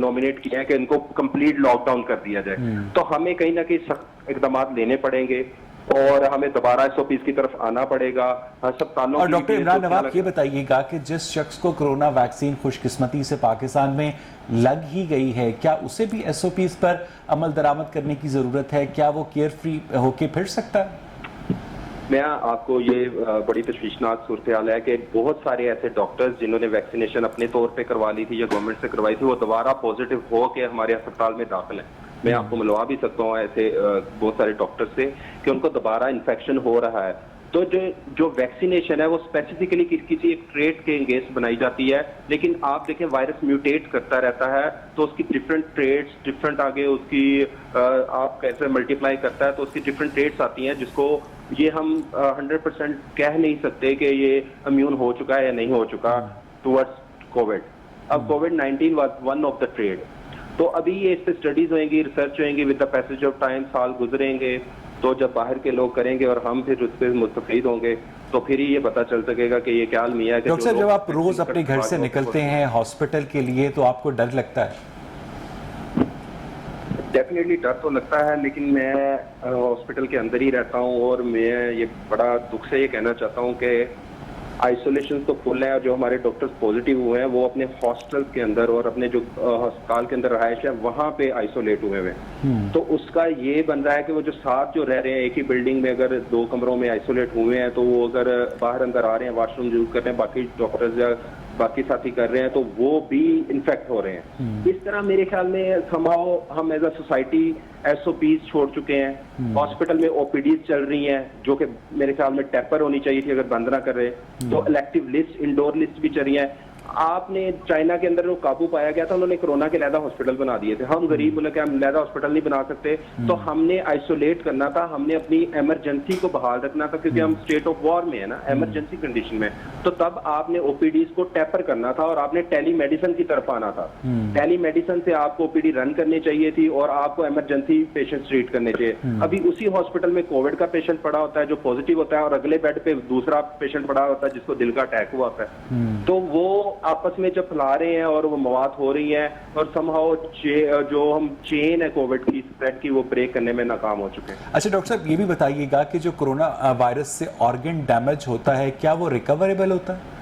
नॉमिनेट किए हैं कि इनको कंप्लीट लॉकडाउन कर दिया जाए। तो हमें कहीं ना कहीं सख्त इकदाम लेने पड़ेंगे और हमें दोबारा SOPs की तरफ आना पड़ेगा अस्पतालों। और डॉक्टर इमरान नवाब, ये बताइएगा कि जिस शख्स को कोरोना वैक्सीन खुशकिस्मती से पाकिस्तान में लग ही गई है, क्या उसे भी SOPs पर अमल दरामद करने की जरूरत है? क्या वो केयर फ्री होके फिर सकता है? मैं आपको ये बड़ी तशवीशनाक सूरत हाल है कि बहुत सारे ऐसे डॉक्टर्स जिन्होंने वैक्सीनेशन अपने तौर पे करवा ली थी या गवर्नमेंट से करवाई थी, वो दोबारा पॉजिटिव हो के हमारे अस्पताल में दाखिल हैं। मैं आपको मिलवा भी सकता हूँ ऐसे बहुत सारे डॉक्टर से कि उनको दोबारा इन्फेक्शन हो रहा है। तो जो वैक्सीनेशन है वो स्पेसिफिकली किसी एक ट्रेट के अगेंस्ट बनाई जाती है, लेकिन आप देखें वायरस म्यूटेट करता रहता है, तो उसकी डिफरेंट ट्रेट्स, डिफरेंट आगे उसकी आप कैसे मल्टीप्लाई करता है, तो उसकी डिफरेंट ट्रेट्स आती हैं, जिसको ये हम 100% कह नहीं सकते कि ये इम्यून हो चुका है या नहीं हो चुका टुवर्ड्स कोविड। अब कोविड-19 was one of the trade. तो अभी ये इस पे स्टडीज होंगी, रिसर्च होंगी, with the passage of time साल गुजरेंगे, तो जब बाहर के लोग करेंगे और हम फिर उस पर मुस्तफीद होंगे, तो फिर ही ये पता चल सकेगा कि ये क्या अलमिया है। डॉक्टर साहब, जब आप रोज अपने घर से निकलते हैं हॉस्पिटल के लिए, तो आपको डर लगता है? डेफिनेटली डर तो लगता है, लेकिन मैं हॉस्पिटल के अंदर ही रहता हूँ और मैं ये बड़ा दुख से ये कहना चाहता हूँ कि आइसोलेशन तो फुल है, और जो हमारे डॉक्टर्स पॉजिटिव हुए हैं वो अपने हॉस्टल्स के अंदर और अपने जो अस्पताल के अंदर रहायश है वहाँ पे आइसोलेट हुए हैं। तो उसका ये बन रहा है कि वो जो साथ जो रह रहे हैं एक ही बिल्डिंग में, अगर 2 कमरों में आइसोलेट हुए हैं, तो वो अगर बाहर अंदर आ रहे हैं, वॉशरूम यूज कर रहे हैं, बाकी डॉक्टर्स या बाकी साथी कर रहे हैं, तो वो भी इन्फेक्ट हो रहे हैं। इस तरह मेरे ख्याल में समाओ हम एज अ सोसाइटी SOPs छोड़ चुके हैं। हॉस्पिटल में OPDs चल रही हैं, जो कि मेरे ख्याल में टेपर होनी चाहिए थी अगर बंद ना कर रहे। तो इलेक्टिव लिस्ट, इंडोर लिस्ट भी चल रही है। आपने चाइना के अंदर जो काबू पाया गया था, उन्होंने कोरोना के लहदा हॉस्पिटल बना दिए थे। हम गरीब मुल्क है, हम लहदा हॉस्पिटल नहीं बना सकते, तो हमने आइसोलेट करना था, हमने अपनी इमरजेंसी को बहाल रखना था, क्योंकि हम स्टेट ऑफ वॉर में है ना, इमरजेंसी कंडीशन में। तो तब आपने ओपीडीज को टेपर करना था और आपने टेली मेडिसिन की तरफ आना था। टेली मेडिसिन से आपको ओपीडी रन करनी चाहिए थी और आपको इमरजेंसी पेशेंट ट्रीट करने चाहिए। अभी उसी हॉस्पिटल में कोविड का पेशेंट पड़ा होता है जो पॉजिटिव होता है, और अगले बेड पे दूसरा पेशेंट पड़ा होता है जिसको दिल का अटैक हुआ होता है। तो वो आपस में जब फैला रहे हैं और वो मवाद हो रही हैं, और समहाउ जो हम चेन है कोविड की स्प्रेड की, वो ब्रेक करने में नाकाम हो चुके हैं। अच्छा डॉक्टर साहब, ये भी बताइएगा कि जो कोरोना वायरस से ऑर्गन डैमेज होता है, क्या वो रिकवरेबल होता है?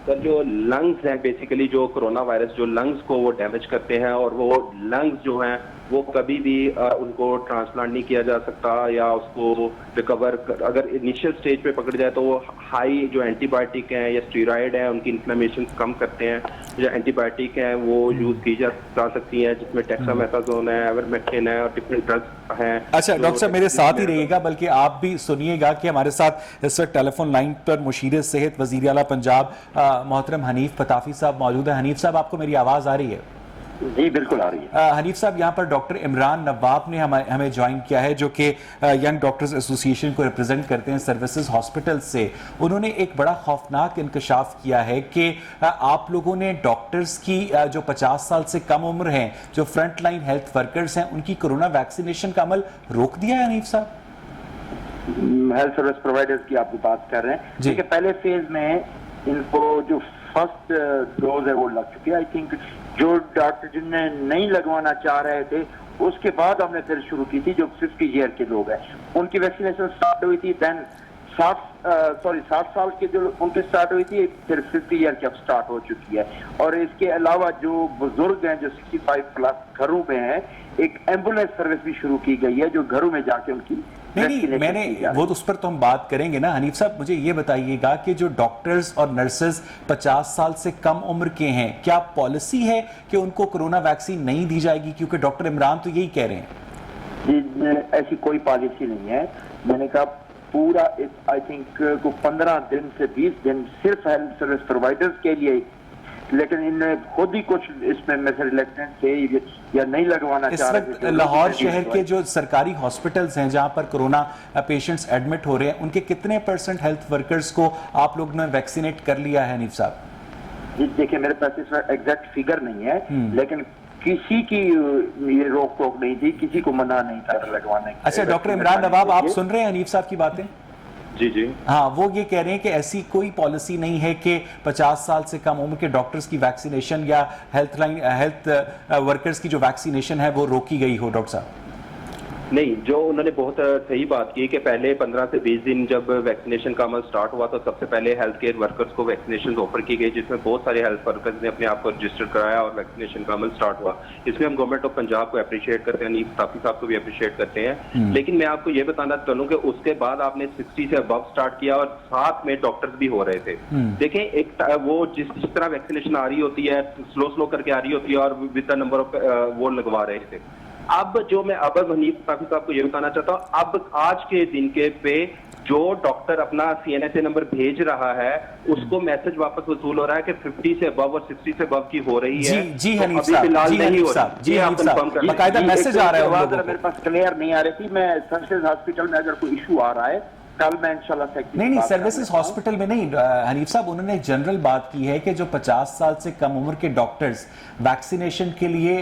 सर, जो लंग्स हैं, बेसिकली जो कोरोना वायरस जो लंग्स को वो डैमेज करते हैं, और वो लंग्स जो हैं वो कभी भी उनको ट्रांसप्लांट नहीं किया जा सकता, या उसको रिकवर अगर इनिशियल स्टेज पे पकड़ जाए तो वो हाई जो एंटीबायोटिक हैं या स्टेरॉइड हैं उनकी इन्फ्लेमेशन कम करते हैं। जो एंटीबायोटिक हैं वो यूज की जा सकती हैं, जिसमें डेक्सामेथासोन है, एवरमेक्टिन है और डिफरेंट ड्रग्स हैं। अच्छा डॉक्टर साहब, मेरे साथ ही रहिएगा, बल्कि आप भी सुनिएगा कि हमारे साथ इस वक्त टेलीफोन लाइन पर मुशीर सेहत वज़ीर आला पंजाब मोहतरम हनीफ पताफी साहब मौजूद है। हनीफ साहब, आपको मेरी आवाज़ आ रही है? जी बिल्कुल आ रही है। हनीफ साहब, यहाँ पर डॉक्टर इमरान नवाब ने हमें ज्वाइन किया है, जो कि यंग डॉक्टर्स एसोसिएशन को रिप्रेजेंट करते हैं सर्विसेज हॉस्पिटल से। उन्होंने एक बड़ा खौफनाक इंकशाफ किया है कि आप लोगों ने डॉक्टर्स की जो 50 साल से कम उम्र हैं, जो फ्रंट लाइन हेल्थ वर्कर्स हैं, उनकी कोरोना वैक्सीनेशन का अमल रोक दिया है। हनीफ साहब, हेल्थ सर्विस प्रोवाइडर्स की आप बात कर रहे हैं। देखिए, पहले फेज में इनको जो फर्स्ट डोज है वो लग चुकी है। आई थिंक जो डॉक्टर जिनने नहीं लगवाना चाह रहे थे, उसके बाद हमने फिर शुरू की थी। जो 50 ईयर के लोग हैं उनकी वैक्सीनेशन स्टार्ट हुई थी। देन 60 साल के जो उनकी स्टार्ट हुई थी, फिर 50 ईयर की अब स्टार्ट हो चुकी है। और इसके अलावा जो बुजुर्ग हैं जो 65 प्लस घरों में हैं, एक एम्बुलेंस सर्विस भी शुरू की गई है जो घरों में जाके उनकी नहीं, मैंने वो तो उस पर तो हम बात करेंगे ना। हनीफ साहब, मुझे ये बताइएगा कि जो डॉक्टर्स और नर्सेज 50 साल से कम उम्र के हैं, क्या पॉलिसी है कि उनको कोरोना वैक्सीन नहीं दी जाएगी? क्योंकि डॉक्टर इमरान तो यही कह रहे हैं। ऐसी कोई पॉलिसी नहीं है। मैंने कहा पूरा आई थिंक को 15 दिन से 20 दिन सिर्फ हेल्थ सर्विस प्रोवाइडर्स के लिए, लेकिन इन्होंने खुद ही कुछ इसमें मेथड इलेक्टेड थे या नहीं लगवाना चाह रहे थे। लाहौर शहर के जो सरकारी हॉस्पिटल्स हैं जहां पर कोरोना पेशेंट्स एडमिट हो रहे हैं, उनके कितने % हेल्थ वर्कर्स को आप लोग ने वैक्सीनेट कर लिया है? हनीफ साहब, देखिए, मेरे पास इसका एग्जैक्ट फिगर नहीं है, लेकिन किसी की ये रोक टोक नहीं थी, किसी को मना नहीं था लगवाने की। अच्छा डॉक्टर इमरान नवाब, आप सुन रहे हैं हनीफ साहब की बातें? जी जी हाँ, वो ये कह रहे हैं कि ऐसी कोई पॉलिसी नहीं है कि 50 साल से कम उम्र के डॉक्टर्स की वैक्सीनेशन या हेल्थ वर्कर्स की जो वैक्सीनेशन है वो रोकी गई हो। डॉक्टर साहब, नहीं, जो उन्होंने बहुत सही बात की कि पहले 15 से 20 दिन जब वैक्सीनेशन का अमल स्टार्ट हुआ तो सबसे पहले हेल्थ केयर वर्कर्स को वैक्सीनेशन ऑफर की गई, जिसमें बहुत सारे हेल्थ वर्कर्स ने अपने आप को रजिस्टर कराया और वैक्सीनेशन का अमल स्टार्ट हुआ। इसमें हम गवर्नमेंट ऑफ पंजाब को अप्रिशिएट करते हैं, नीफ साफी साहब को भी अप्रिशिएट करते हैं। लेकिन मैं आपको ये बताना चलूँ कि उसके बाद आपने 60 से अबव स्टार्ट किया और साथ में डॉक्टर्स भी हो रहे थे। देखें, एक वो जिस तरह वैक्सीनेशन आ रही होती है, स्लो करके आ रही होती है, और विद द नंबर ऑफ वो लगवा रहे थे। अब जो मैं अब हनीफ साफी साहब को ये बताना चाहता हूँ, अब आज के दिन के पे जो डॉक्टर अपना CNSA नंबर भेज रहा है उसको मैसेज वापस वसूल हो रहा है कि 50 से अबव और 60 से अबव की हो रही है। जी हनीफ साहब, जी आप कंफर्म कर, बाकायदा मैसेज आ रहा है उन लोगों को। मेरे पास क्लियर नहीं आ रही थी। मैं सर्विसेज हॉस्पिटल में अगर कोई इशू आ रहा है कल मैं इंशाल्लाह नहीं सर्विसेज हॉस्पिटल में नहीं। हनीफ साहब, उन्होंने जनरल बात की है कि जो 50 साल से कम उम्र के डॉक्टर्स वैक्सीनेशन के लिए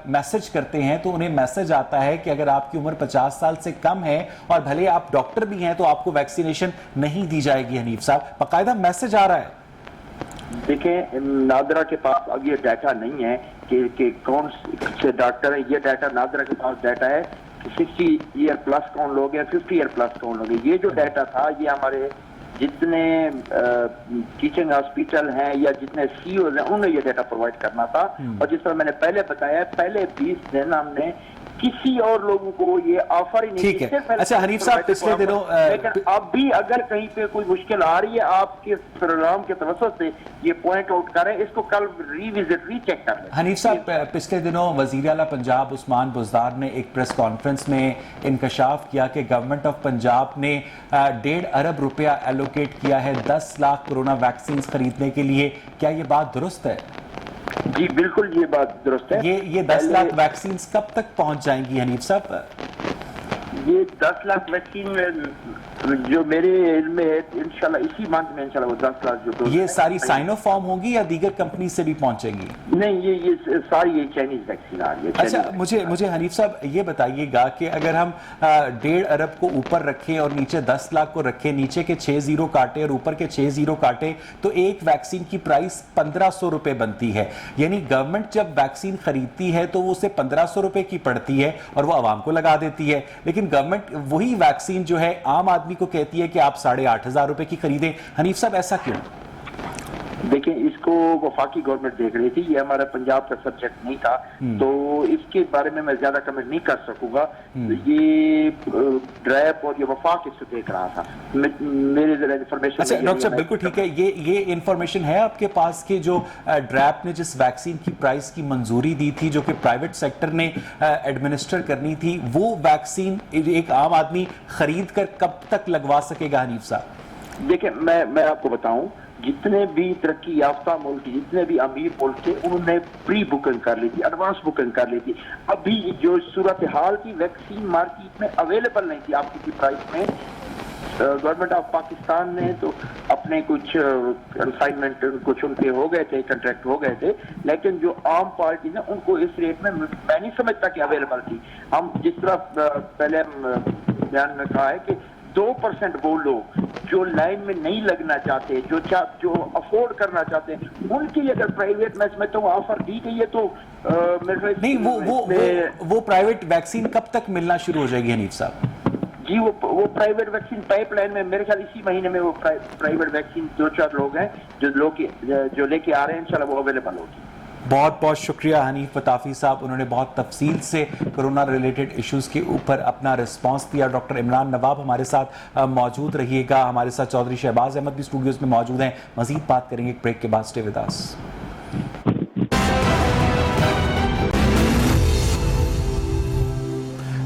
मैसेज करते हैं तो उन्हें मैसेज आता है कि अगर आपकी उम्र 50 साल से कम है और भले आप डॉक्टर भी हैं तो आपको वैक्सीनेशन नहीं दी जाएगी। हनीफ साहब, बाकायदा मैसेज आ रहा है। देखें, नादरा के पास अब ये डाटा नहीं है कि कौन से डॉक्टर है। ये डाटा नादरा के पास डाटा है 60 ईयर प्लस कौन लोग हैं, 50 ईयर प्लस कौन लोग हैं। ये जो डाटा था ये हमारे जितने टीचिंग हॉस्पिटल हैं या जितने CEOs हैं उन्हें ये डाटा प्रोवाइड करना था। और जिस तरह मैंने पहले बताया, पहले 20 दिन हमने किसी और लोगों को ये ऑफर ही नहीं। ठीक है। अच्छा हनीफ साहब, पिछले दिनों लेकिन अब भी अगर कहीं पे कोई मुश्किल आ रही है, आपके प्रोग्राम के तवज्जुह से ये पॉइंट आउट करें, इसको कल रीचेक कर लें। हनीफ साहब, पिछले दिनों वज़ीर आला पंजाब उस्मान बुज़दार ने एक प्रेस कॉन्फ्रेंस में इंकशाफ किया कि गवर्नमेंट ऑफ पंजाब ने 1.5 अरब रुपया एलोकेट किया है 10 लाख कोरोना वैक्सीन खरीदने के लिए। क्या ये बात दुरुस्त है? जी बिल्कुल, ये बात दुरुस्त है। ये 10 लाख वैक्सीन कब तक पहुंच जाएंगी हनीफ साहब? ये 10 लाख वैक्सीन जो मेरे इल्म में है, इंशाल्लाह इसी मंथ में इंशाल्लाह वो 10 लाख जो ये सारी साइनोफार्म होगी या दीगर कंपनी से भी पहुंचेंगी? नहीं, ये सारी ये चाइनीज वैक्सीन आ रही है। अच्छा, मुझे हनीफ साहब ये बताइएगा कि अगर हम 1.5 अरब को ऊपर रखें और नीचे 10 लाख को रखें, नीचे के 6 जीरो काटे और ऊपर के 6 जीरो काटे, तो एक वैक्सीन की प्राइस 1500 रुपए बनती है। यानी गवर्नमेंट जब वैक्सीन खरीदती है तो वो उसे 1500 रुपए की पड़ती है और वो आवाम को लगा देती है, लेकिन गवर्नमेंट वही वैक्सीन जो है आम आदमी को कहती है कि आप 8,500 रुपए की खरीदें। हनीफ साहब, ऐसा क्यों? देखिए, इसको वफाकी गवर्नमेंट देख रही थी, ये हमारा पंजाब का सब्जेक्ट नहीं था, तो इसके बारे में मैं ज्यादा कमेंट नहीं कर सकूंगा। ये ड्रैप और ये वफाक इसको देख रहा था, मेरे जरा इन्फॉर्मेशन। अच्छा डॉक्टर साहब, बिल्कुल ठीक है। ये इन्फॉर्मेशन है आपके पास कि जो ड्रैप ने जिस वैक्सीन की प्राइस की मंजूरी दी थी, जो कि प्राइवेट सेक्टर ने एडमिनिस्टर करनी थी, वो वैक्सीन एक आम आदमी खरीद कर कब तक लगवा सकेगा हनीफ साहब? देखिए, मैं आपको बताऊं, जितने भी तरक्की याफ्ता मुल्क, जितने भी अमीर मुल्क थे, उन्होंने प्री बुकिंग कर ली थी, एडवांस बुकिंग कर ली थी। अभी जो सूरत हाल की वैक्सीन मार्केट में अवेलेबल नहीं थी आपकी की प्राइस में। गवर्नमेंट ऑफ पाकिस्तान ने तो अपने कुछ कंसाइनमेंट कुछ उनके हो गए थे, कंट्रैक्ट हो गए थे, लेकिन जो आम पार्टी ने उनको इस रेट में मैं नहीं समझता कि अवेलेबल थी। हम जिस तरह पहले बयान में कहा है कि 2% वो लोग जो लाइन में नहीं लगना चाहते, जो अफोर्ड करना चाहते हैं, उनके लिए अगर प्राइवेट में समझता हूँ ऑफर दी गई है, तो मेरे नहीं, वो प्राइवेट वैक्सीन कब तक मिलना शुरू हो जाएगी हनीफ साहब? जी, वो प्राइवेट वैक्सीन पाइपलाइन में मेरे ख्याल इसी महीने में वो प्राइवेट वैक्सीन 2-4 लोग हैं जो लेके आ रहे हैं, इंशाल्लाह वो अवेलेबल होगी। बहुत बहुत शुक्रिया हनीफ वताफ़ी साहब, उन्होंने बहुत तफसील से कोरोना रिलेटेड इश्यूज़ के ऊपर अपना रिस्पांस दिया। डॉक्टर इमरान नवाब हमारे साथ मौजूद रहिएगा, हमारे साथ चौधरी शहबाज अहमद भी स्टूडियोज़ में मौजूद हैं। मज़ीद बात करेंगे एक ब्रेक के बाद। Stay with us.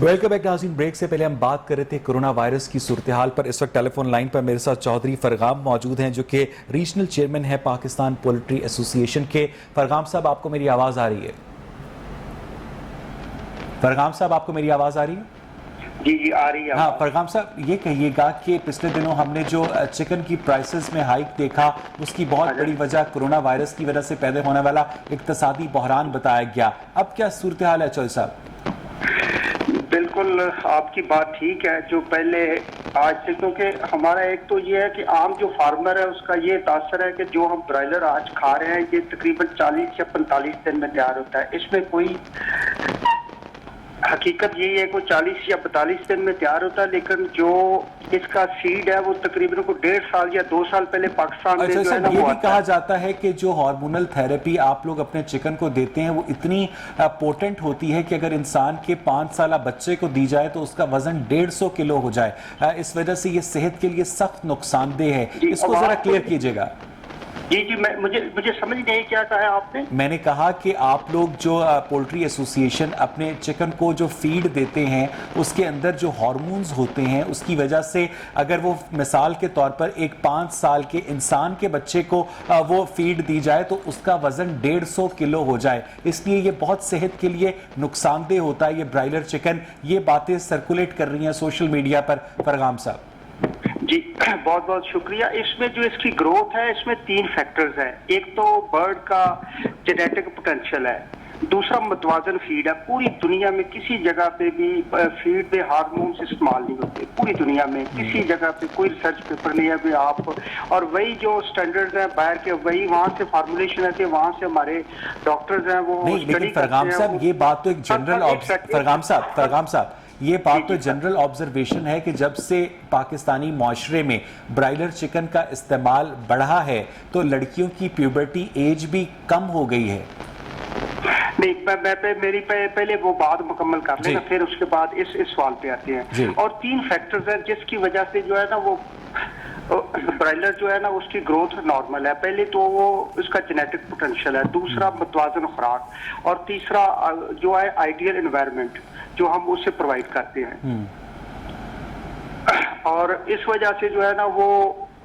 Welcome back नाज़रीन। ब्रेक से पहले हम बात कर रहे थे कोरोना वायरस की सूरत हाल पर। इस वक्त टेलीफोन लाइन पर मेरे साथ चौधरी फरगाम मौजूद हैं, जो कि रीजनल चेयरमैन है पाकिस्तान पोल्ट्री एसोसिएशन के। फरगाम साहब, आपको मेरी आवाज़ आ रही है? फरगाम साहब, आपको मेरी आवाज़ आ रही है? जी आ रही है। हाँ फरगाम साहब, ये कहिएगा कि पिछले दिनों हमने जो चिकन की प्राइसेस में हाइक देखा, उसकी बहुत बड़ी वजह कोरोना वायरस की वजह से पैदा होने वाला इक्तिसादी बहरान बताया गया। अब क्या सूरत हाल है चौधरी साहब? बिल्कुल आपकी बात ठीक है। जो पहले आज से, क्योंकि हमारा एक तो ये है कि आम जो फार्मर है उसका ये तासर है कि जो हम ब्रायलर आज खा रहे हैं ये तकरीबन 40 या 45 दिन में तैयार होता है। इसमें कोई हकीकत यही है कि 40 या 45 दिन में तैयार होता है, लेकिन जो इसका सीड है वो तकरीबन को 1.5 साल या 2 साल पहले पाकिस्तान में जो है ना, ये भी कहा जाता है कि जो हार्मोनल थेरेपी आप लोग अपने चिकन को देते हैं वो इतनी पोटेंट होती है कि अगर इंसान के 5 साल बच्चे को दी जाए तो उसका वजन 150 किलो हो जाए। इस वजह से ये सेहत के लिए सख्त नुकसानदेह है। इसको जरा क्लियर कीजिएगा। जी मुझे समझ नहीं क्या कहा है आपने। मैंने कहा कि आप लोग जो पोल्ट्री एसोसिएशन अपने चिकन को जो फीड देते हैं उसके अंदर जो हार्मोन्स होते हैं उसकी वजह से अगर वो मिसाल के तौर पर एक 5 साल के इंसान के बच्चे को वो फीड दी जाए तो उसका वजन 150 किलो हो जाए, इसलिए ये बहुत सेहत के लिए नुकसानदेह होता है ये ब्रायलर चिकन। ये बातें सर्कुलेट कर रही हैं सोशल मीडिया पर। फरगाम साहब जी बहुत बहुत शुक्रिया। इसमें जो इसकी ग्रोथ है इसमें 3 फैक्टर्स हैं। एक तो बर्ड का जेनेटिक पोटेंशियल है, दूसरा मतवाजन फीड है। पूरी दुनिया में किसी जगह पे भी फीड में हार्मोन्स इस्तेमाल नहीं होते, पूरी दुनिया में किसी जगह पे कोई रिसर्च पेपर नहीं है भी आप, और वही जो स्टैंडर्ड्स हैं बाहर के वही वहाँ से फार्मूलेशन है कि वहाँ से हमारे डॉक्टर्स हैं वो नहीं, लेकिन फरगाम साहब ये बात तो एक जनरल फरगाम साहब ये बात तो जनरल ऑब्जर्वेशन है कि जब से पाकिस्तानी माशरे में ब्रायलर चिकन का इस्तेमाल बढ़ा है तो लड़कियों की प्यूबर्टी एज भी कम हो गई है। नहीं, पहले वो बात मुकम्मल कर लेना, फिर उसके बाद इस सवाल पे आते हैं। और 3 फैक्टर्स हैं जिसकी वजह से जो है ना वो ब्रायलर जो है ना उसकी ग्रोथ नॉर्मल है। पहले तो वो उसका जेनेटिक पोटेंशियल है, दूसरा मुतवाज़न खुराक, और तीसरा जो है आइडियल एनवायरनमेंट जो हम उससे प्रोवाइड करते हैं। और इस वजह से जो है ना वो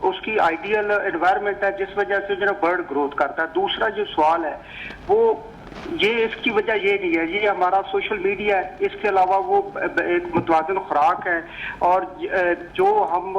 उसकी आइडियल एनवायरनमेंट है जिस वजह से जो है बर्ड ग्रोथ करता है। दूसरा जो सवाल है वो ये इसकी वजह ये नहीं है, ये हमारा सोशल मीडिया है। इसके अलावा वो एक मुतवाज़न खुराक है, और जो हम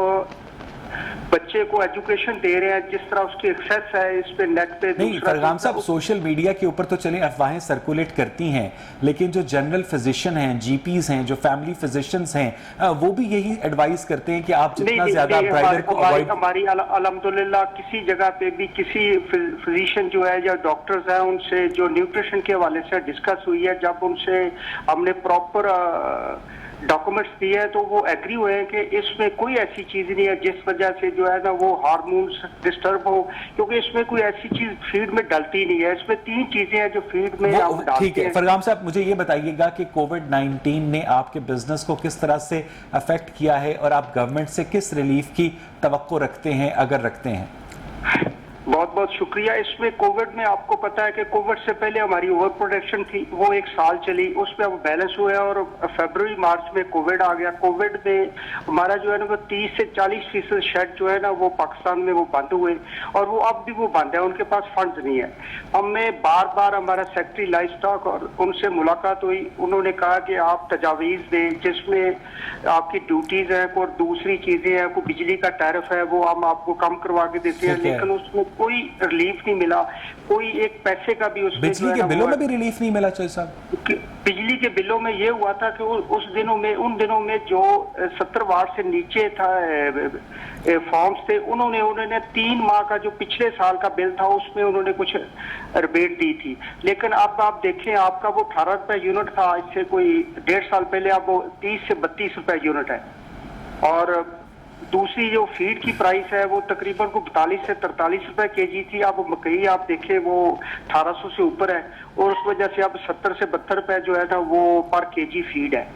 बच्चे को एजुकेशन दे रहे हैं जिस तरह उसकी एक्सेस है इस पे नेट पे। नहीं फरगाम साहब, सोशल मीडिया के ऊपर तो चले अफवाहें सर्कुलेट करती हैं, लेकिन जो जनरल फिजिशियन हैं, जीपीज हैं, जो फैमिली फिजिशियंस हैं, वो भी यही एडवाइस करते हैं कि आप जितना ज्यादा ब्राइडर को अवॉइड। हमारी अल्हम्दुलिल्लाह किसी जगह पे भी किसी फिजिशियन जो है या डॉक्टर्स हैं उनसे जो न्यूट्रिशन के हवाले से डिस्कस हुई है, जब उनसे हमने प्रॉपर डॉक्यूमेंट्स दिए हैं तो वो एग्री हुए हैं कि इसमें कोई ऐसी चीज नहीं है जिस वजह से जो है ना वो हार्मोन्स डिस्टर्ब हो, क्योंकि इसमें कोई ऐसी चीज फीड में डलती नहीं है। इसमें 3 चीजें हैं जो फीड में आप डालते हैं। ठीक है फरगाम साहब, मुझे ये बताइएगा कि कोविड-19 ने आपके बिजनेस को किस तरह से अफेक्ट किया है और आप गवर्नमेंट से किस रिलीफ की तवक्को रखते हैं, अगर रखते हैं? बहुत बहुत शुक्रिया। इसमें कोविड में आपको पता है कि कोविड से पहले हमारी ओवर प्रोडक्शन थी, वो 1 साल चली, उस पर अब बैलेंस हुए, और फरवरी मार्च में कोविड आ गया। कोविड में हमारा जो है ना वो 30 से 40% शेड जो है ना वो पाकिस्तान में वो बंद हुए, और वो अब भी वो बंद है, उनके पास फंड्स नहीं है। हमें बार बार हमारा सेक्रेटरी लाइफ स्टॉक और उनसे मुलाकात हुई, उन्होंने कहा कि आप तजावीज़ दें जिसमें आपकी ड्यूटीज हैं और दूसरी चीजें हैं, कोई बिजली का टैरिफ है वो हम आपको कम करवा के देते हैं, लेकिन उसमें कोई रिलीफ नहीं मिला, कोई एक पैसे का भी उसमें। बिजली के बिलों में भी रिलीफ नहीं मिला चाहिए साहब? बिजली के बिलों में ये हुआ था कि उन दिनों में जो 70 वाट से नीचे था फॉर्म्स थे, उन्होंने 3 माह का जो पिछले साल का बिल था उसमें उन्होंने कुछ रिबेट दी थी। लेकिन अब आप देखें, आपका वो 18 रुपए यूनिट था इससे कोई 1.5 साल पहले, अब वो 30 से 32 रुपए यूनिट है। और दूसरी जो फीड की प्राइस है वो तकरीबन को 42 से 43 रुपए केजी थी, अब मकई आप देखें वो 1800 से ऊपर है, और उस वजह से अब 70 से 72 रुपए जो है ना वो पर केजी फीड है।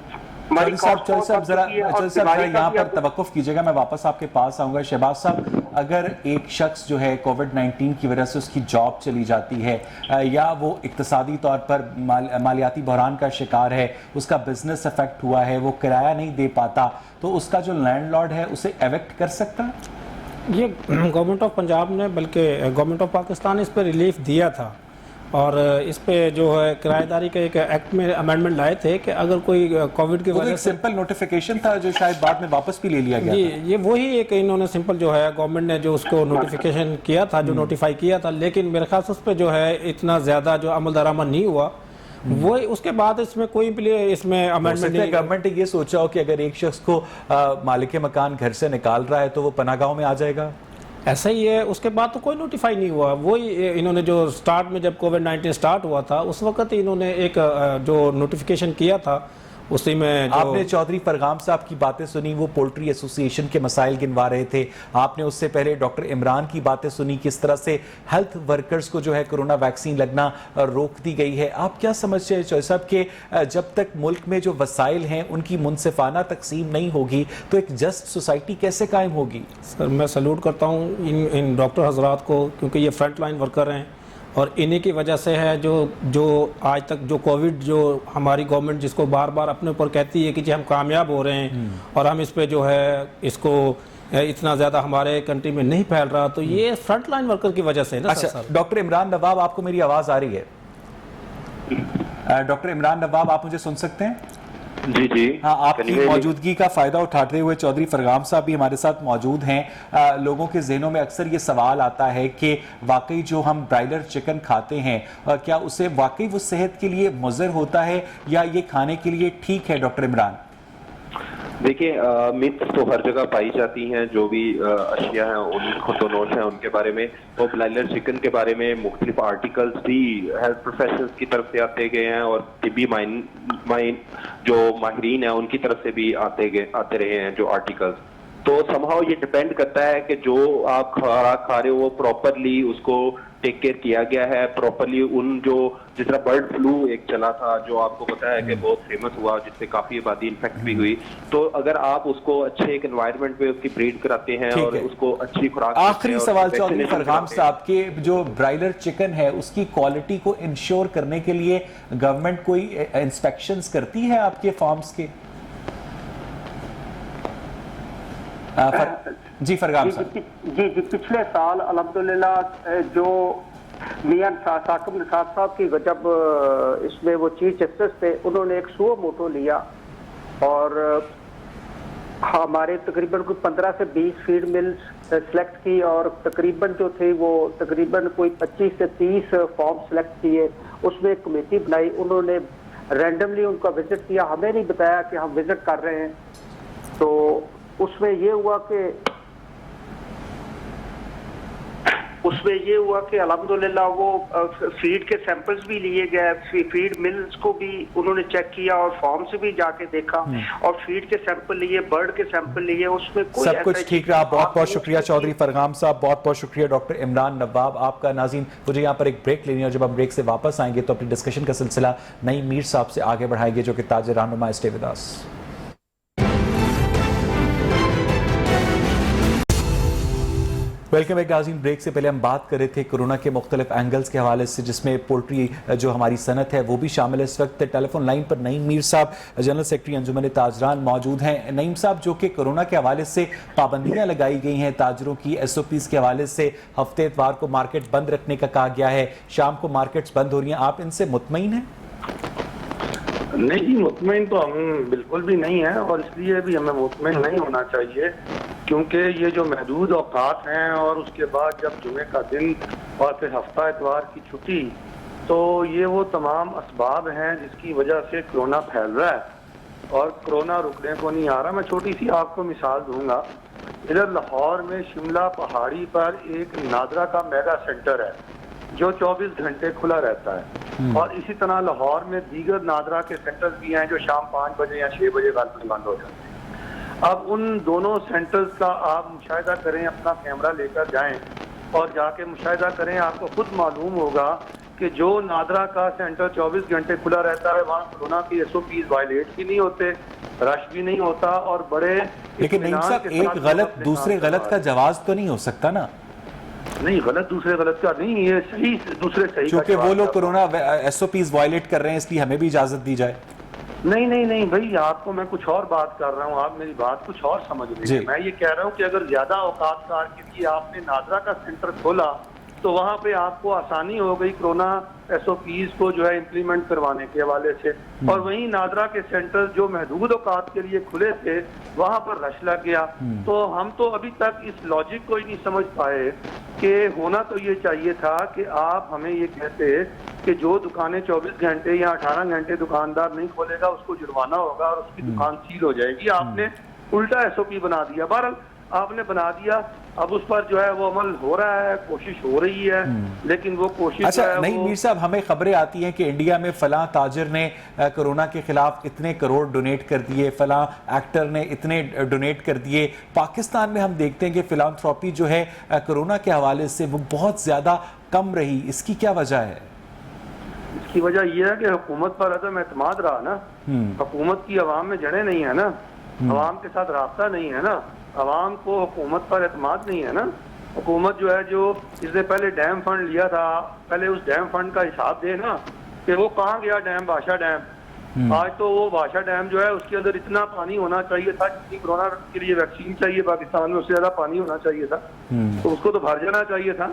साहब जरा यहाँ पर तवक्कुफ कीजिएगा, मैं वापस आपके पास आऊंगा। शहबाज साहब, अगर एक शख्स जो है कोविड-19 की वजह से उसकी जॉब चली जाती है, या वो इक्तिसादी तौर पर मालियाती बहरान का शिकार है, उसका बिजनेस अफेक्ट हुआ है, वो किराया नहीं दे पाता, तो उसका जो लैंडलॉर्ड है उसे एविक्ट कर सकता है? ये गवर्नमेंट ऑफ पंजाब ने, बल्कि गवर्नमेंट ऑफ पाकिस्तान ने इस पर रिलीफ दिया था, और इस पे जो है किराएदारी के एक एक्ट में अमेंडमेंट लाए थे कि अगर कोई कोविड की वजह से, सिंपल नोटिफिकेशन था जो शायद बाद में वापस भी ले लिया गया था। ये वही एक इन्होंने सिंपल जो है गवर्नमेंट ने जो उसको नोटिफिकेशन किया था, जो नोटिफाई किया था, लेकिन मेरे ख्याल से उस पर जो है इतना ज्यादा जो अमल दरामद नहीं हुआ। वो उसके बाद इसमें कोई इसमें अमेंडमेंट नहीं। गवर्नमेंट ने ये सोचा हो कि अगर एक शख्स को मालिक मकान घर से निकाल रहा है तो वो पनाहगाहों में आ जाएगा, ऐसा ही है। उसके बाद तो कोई नोटिफाई नहीं हुआ। वही इन्होंने जो स्टार्ट में जब कोविड-19 स्टार्ट हुआ था उस वक्त इन्होंने एक जो नोटिफिकेशन किया था, उसी में जो आपने चौधरी फरगाम साहब की बातें सुनी, वो पोल्ट्री एसोसिएशन के मसाइल गिनवा रहे थे। आपने उससे पहले डॉक्टर इमरान की बातें सुनी, किस तरह से हेल्थ वर्कर्स को जो है कोरोना वैक्सीन लगना रोक दी गई है। आप क्या समझते हैं चौधरी साहब के जब तक मुल्क में जो वसाइल हैं उनकी मुनसिफाना तकसीम नहीं होगी तो एक जस्ट सोसाइटी कैसे कायम होगी? सर, मैं सल्यूट करता हूँ इन डॉक्टर हजरात को, क्योंकि ये फ्रंट लाइन वर्कर हैं, और इन्हीं की वजह से है जो आज तक जो कोविड, जो हमारी गवर्नमेंट जिसको बार बार अपने ऊपर कहती है कि जी हम कामयाब हो रहे हैं और हम इस पे जो है इसको इतना ज़्यादा हमारे कंट्री में नहीं फैल रहा, तो ये फ्रंट लाइन वर्कर की वजह से है ना। अच्छा, डॉक्टर इमरान नवाब, आपको मेरी आवाज़ आ रही है? डॉक्टर इमरान नवाब, आप मुझे सुन सकते हैं? जी जी हाँ, आपकी मौजूदगी का फायदा उठाते हुए चौधरी फरगाम साहब भी हमारे साथ मौजूद हैं। लोगों के जहनों में अक्सर ये सवाल आता है कि वाकई जो हम ब्रायलर चिकन खाते हैं क्या उसे वाकई वो सेहत के लिए मुज़र होता है या ये खाने के लिए ठीक है? डॉक्टर इमरान, देखिए, मिथ्स तो हर जगह पाई जाती हैं, जो भी अशिया हैं उन खुतनोश हैं उनके बारे में। तो ब्रायलर चिकन के बारे में मुख्तलिफ आर्टिकल्स भी हेल्थ प्रोफेशनल्स की तरफ से आते गए हैं और तिब्बी जो माहिरीन हैं उनकी तरफ से भी आते रहे हैं जो आर्टिकल्स। तो समहाउ ये डिपेंड करता है कि जो आप खुराक खा रहे हो वो प्रॉपरली उसको टेक केयर किया गया है प्रॉपरली। उन जो जिस तरह बर्ड फ्लू एक चला था जो आपको पता है कि बहुत फेमस हुआ, जिससे काफी आबादी इन्फेक्ट भी हुई, तो अगर आप उसको अच्छे एक एनवायरनमेंट में उसकी ब्रीड कराते हैं और उसको अच्छी खुराक, आखिरी सवाल चौधरी फरगाम साहब के, जो ब्रायलर चिकन है उसकी क्वालिटी को इंश्योर करने के लिए गवर्नमेंट कोई इंस्पेक्शंस करती है आपके फार्म्स के? जी फरगाम साहब। जी पिछले साल अल्हम्दुलिल्लाह जो मियां साकिब निसार साहब की जब इसमें वो चीफ जस्टिस थे, उन्होंने एक सुओ मोटो लिया और हमारे तकरीबन कोई 15 से 20 फीड मिल्स सेलेक्ट की और तकरीबन जो थे वो तकरीबन कोई 25 से 30 फॉर्म सेलेक्ट किए। उसमें एक कमेटी बनाई, उन्होंने रैंडमली उनका विजिट किया, हमें नहीं बताया कि हम विजिट कर रहे हैं। तो उसमें ये हुआ कि अल्हम्दुलिल्लाह वो फीड के सैंपल्स भी लिए गए, फीड मिल्स को भी उन्होंने चेक किया और फार्म से भी जाके देखा और फीड के सैंपल लिए, बर्ड के सैंपल लिए, उसमें कोई सब कुछ ठीक रहा। बहुत बहुत शुक्रिया चौधरी फरगाम साहब, बहुत बहुत शुक्रिया डॉक्टर इमरान नवाब आपका। नाज़रीन, मुझे यहाँ पर एक ब्रेक लेनी है और जब हम ब्रेक से वापस आएंगे तो अपनी डिस्कशन का सिलसिला नईम मीर साहब से आगे बढ़ाएंगे जो कि ताज रहनुमा। Stay with us. Welcome back नाज़रीन। ब्रेक से पहले हम बात कर रहे थे कोरोना के मुख्तलिफ एंगल्स के हवाले से, जिसमें पोल्ट्री जो हमारी सनत है वो भी शामिल है। इस वक्त टेलीफोन लाइन पर नईम मीर साहब, जनरल सेक्रेटरी अंजुमन ताजरान मौजूद हैं। नईम साहब, जो कि कोरोना के हवाले से पाबंदियां लगाई गई हैं ताजरों की, SOPs के हवाले से हफ्ते इतवार को मार्केट बंद रखने का कहा गया है, शाम को मार्केट्स बंद हो रही हैं, आप इनसे मुतमईन हैं? नहीं जी, मुतमईन तो हम बिल्कुल भी नहीं है और इसलिए भी हमें मुतमईन नहीं होना चाहिए, क्योंकि ये जो महदूद औकात हैं और उसके बाद जब जुमे का दिन और फिर हफ्ता इतवार की छुट्टी, तो ये वो तमाम असबाब हैं जिसकी वजह से कोरोना फैल रहा है और कोरोना रुकने को नहीं आ रहा। मैं छोटी सी आपको मिसाल दूंगा। इधर लाहौर में शिमला पहाड़ी पर एक नादरा का मेगा सेंटर है जो 24 घंटे खुला रहता है और इसी तरह लाहौर में दीगर नादरा के सेंटर्स भी हैं जो शाम 5 बजे या 6 बजे गालबन बंद हो जाते हैं। अब उन दोनों सेंटर्स का आप मुशाहिदा करें, अपना कैमरा लेकर जाएं और जाके मुशाहिदा करें, आपको खुद मालूम होगा कि जो नादरा का सेंटर 24 घंटे खुला रहता है वहाँ कोरोना की SOPs वायलेट भी नहीं होते, रश भी नहीं होता और बड़े। लेकिन नहीं साहब, एक गलत दूसरे गलत का जवाब तो नहीं हो सकता ना? नहीं, गलत दूसरे गलत का नहीं, ये सही दूसरे सही, क्योंकि वो लोग कोरोना SOPs वायलेट कर रहे हैं, इसलिए हमें भी इजाजत दी जाए। नहीं भाई, आपको मैं कुछ और बात कर रहा हूँ, आप मेरी बात कुछ और समझ रहे हैं। मैं ये कह रहा हूँ कि अगर ज्यादा औकात कार के लिए आपने नादरा का सेंटर खोला तो वहाँ पे आपको आसानी हो गई कोरोना SOPs को जो है इम्प्लीमेंट करवाने के हवाले से, और वहीं नादरा के सेंटर जो महदूद औकात के लिए खुले थे वहाँ पर रश लग गया। तो हम तो अभी तक इस लॉजिक को ही नहीं समझ पाए कि होना तो ये चाहिए था कि आप हमें ये कहते कि जो दुकानें 24 घंटे या 18 घंटे दुकानदार नहीं खोलेगा उसको जुर्माना होगा और उसकी दुकान सील हो जाएगी। आपने उल्टा SOP बना दिया। बहरहाल आपने बना दिया, अब उस पर जो है वो अमल हो रहा है, कोशिश हो रही है, लेकिन वो कोशिश अच्छा नहीं मीर साहब, हमें खबरें आती हैं कि इंडिया में फलां ताजिर ने कोरोना के खिलाफ इतने करोड़ डोनेट कर दिए, फलां एक्टर ने इतने डोनेट कर दिए। पाकिस्तान में हम देखते हैं कि फिलांथ्रोपी जो है कोरोना के हवाले से वो बहुत ज्यादा कम रही, इसकी क्या वजह है? इसकी वजह यह है कि हुकूमत पर अदम एतमाद रहा ना, हुकूमत की अवाम में जड़ें नहीं है ना, अवाम के साथ रास्ता नहीं है ना, अवाम को हुकूमत पर एतमाद नहीं है ना। हुकूमत जो है, जो इसने पहले डैम फंड लिया था, पहले उस डैम फंड का हिसाब दे ना कि वो कहाँ गया डैम, भाषा डैम। आज तो वो भाषा डैम जो है उसके अंदर इतना पानी होना चाहिए था जितनी कोरोना के लिए वैक्सीन चाहिए पाकिस्तान में, उससे ज्यादा पानी होना चाहिए था, तो उसको तो भर जाना चाहिए था।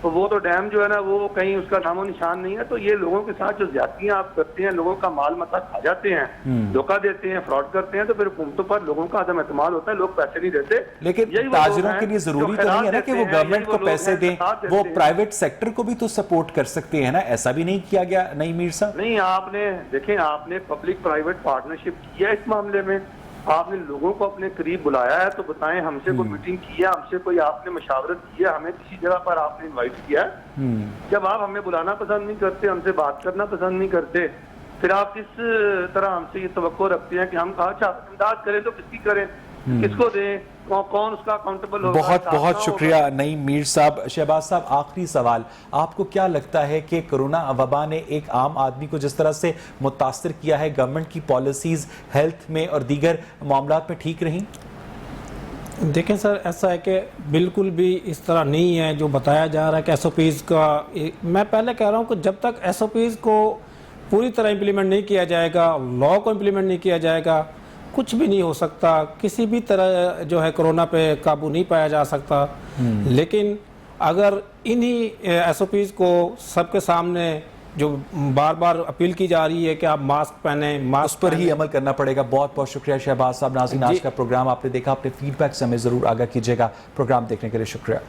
तो वो तो डैम जो है ना वो कहीं उसका नामो निशान नहीं है। तो ये लोगों के साथ जो ज्यादतियां आप करते हैं, लोगों का माल मता खा जाते हैं, धोखा देते हैं, फ्रॉड करते हैं, तो फिर हुकूमतों पर लोगों का अदम एतमाद होता है, लोग पैसे नहीं देते। लेकिन ताजिरों के लिए जरूरी तो नहीं है ना कि वो गवर्नमेंट को पैसे दें, वो प्राइवेट सेक्टर को भी तो सपोर्ट कर सकते हैं ना, ऐसा भी नहीं किया गया नहीं मीर साहब? नहीं, आपने देखें, आपने पब्लिक प्राइवेट पार्टनरशिप किया इस मामले में, आपने लोगों को अपने करीब बुलाया है, तो बताएं हमसे कोई मीटिंग की है, हमसे कोई आपने मशावरत की है, हमें किसी जगह पर आपने इनवाइट किया है? जब आप हमें बुलाना पसंद नहीं करते, हमसे बात करना पसंद नहीं करते, फिर आप किस तरह हमसे ये तवक्को रखते हैं कि हम कहा अच्छा इमदाद करें तो किसकी करें? किसको दें, कौन उसका अकाउंटेबल होगा? बहुत साफ ना बहुत होगा। शुक्रिया नईम मीर साहब। शहबाज साहब, आखिरी सवाल, आपको क्या लगता है कि कोरोना वबा ने एक आम आदमी को जिस तरह से मुतासर किया है, गवर्नमेंट की पॉलिसीज हेल्थ में और दीगर मामलात में ठीक रहीं? देखें सर, ऐसा है कि बिल्कुल भी इस तरह नहीं है जो बताया जा रहा है कि एसओपीज़ का। मैं पहले कह रहा हूँ कि जब तक एसओपीज़ को पूरी तरह इम्प्लीमेंट नहीं किया जाएगा, लॉ को इम्प्लीमेंट नहीं किया जाएगा, कुछ भी नहीं हो सकता। किसी भी तरह जो है कोरोना पे काबू नहीं पाया जा सकता। लेकिन अगर इन्हीं एसओपीज़ को सबके सामने जो बार बार अपील की जा रही है कि आप मास्क पहने, उस मास्क पर ही अमल करना पड़ेगा। बहुत बहुत शुक्रिया शहबाज साहब। नाज़रीन, आज का प्रोग्राम आपने देखा, अपने फीडबैक से हमें ज़रूर आगाह कीजिएगा। प्रोग्राम देखने के लिए शुक्रिया।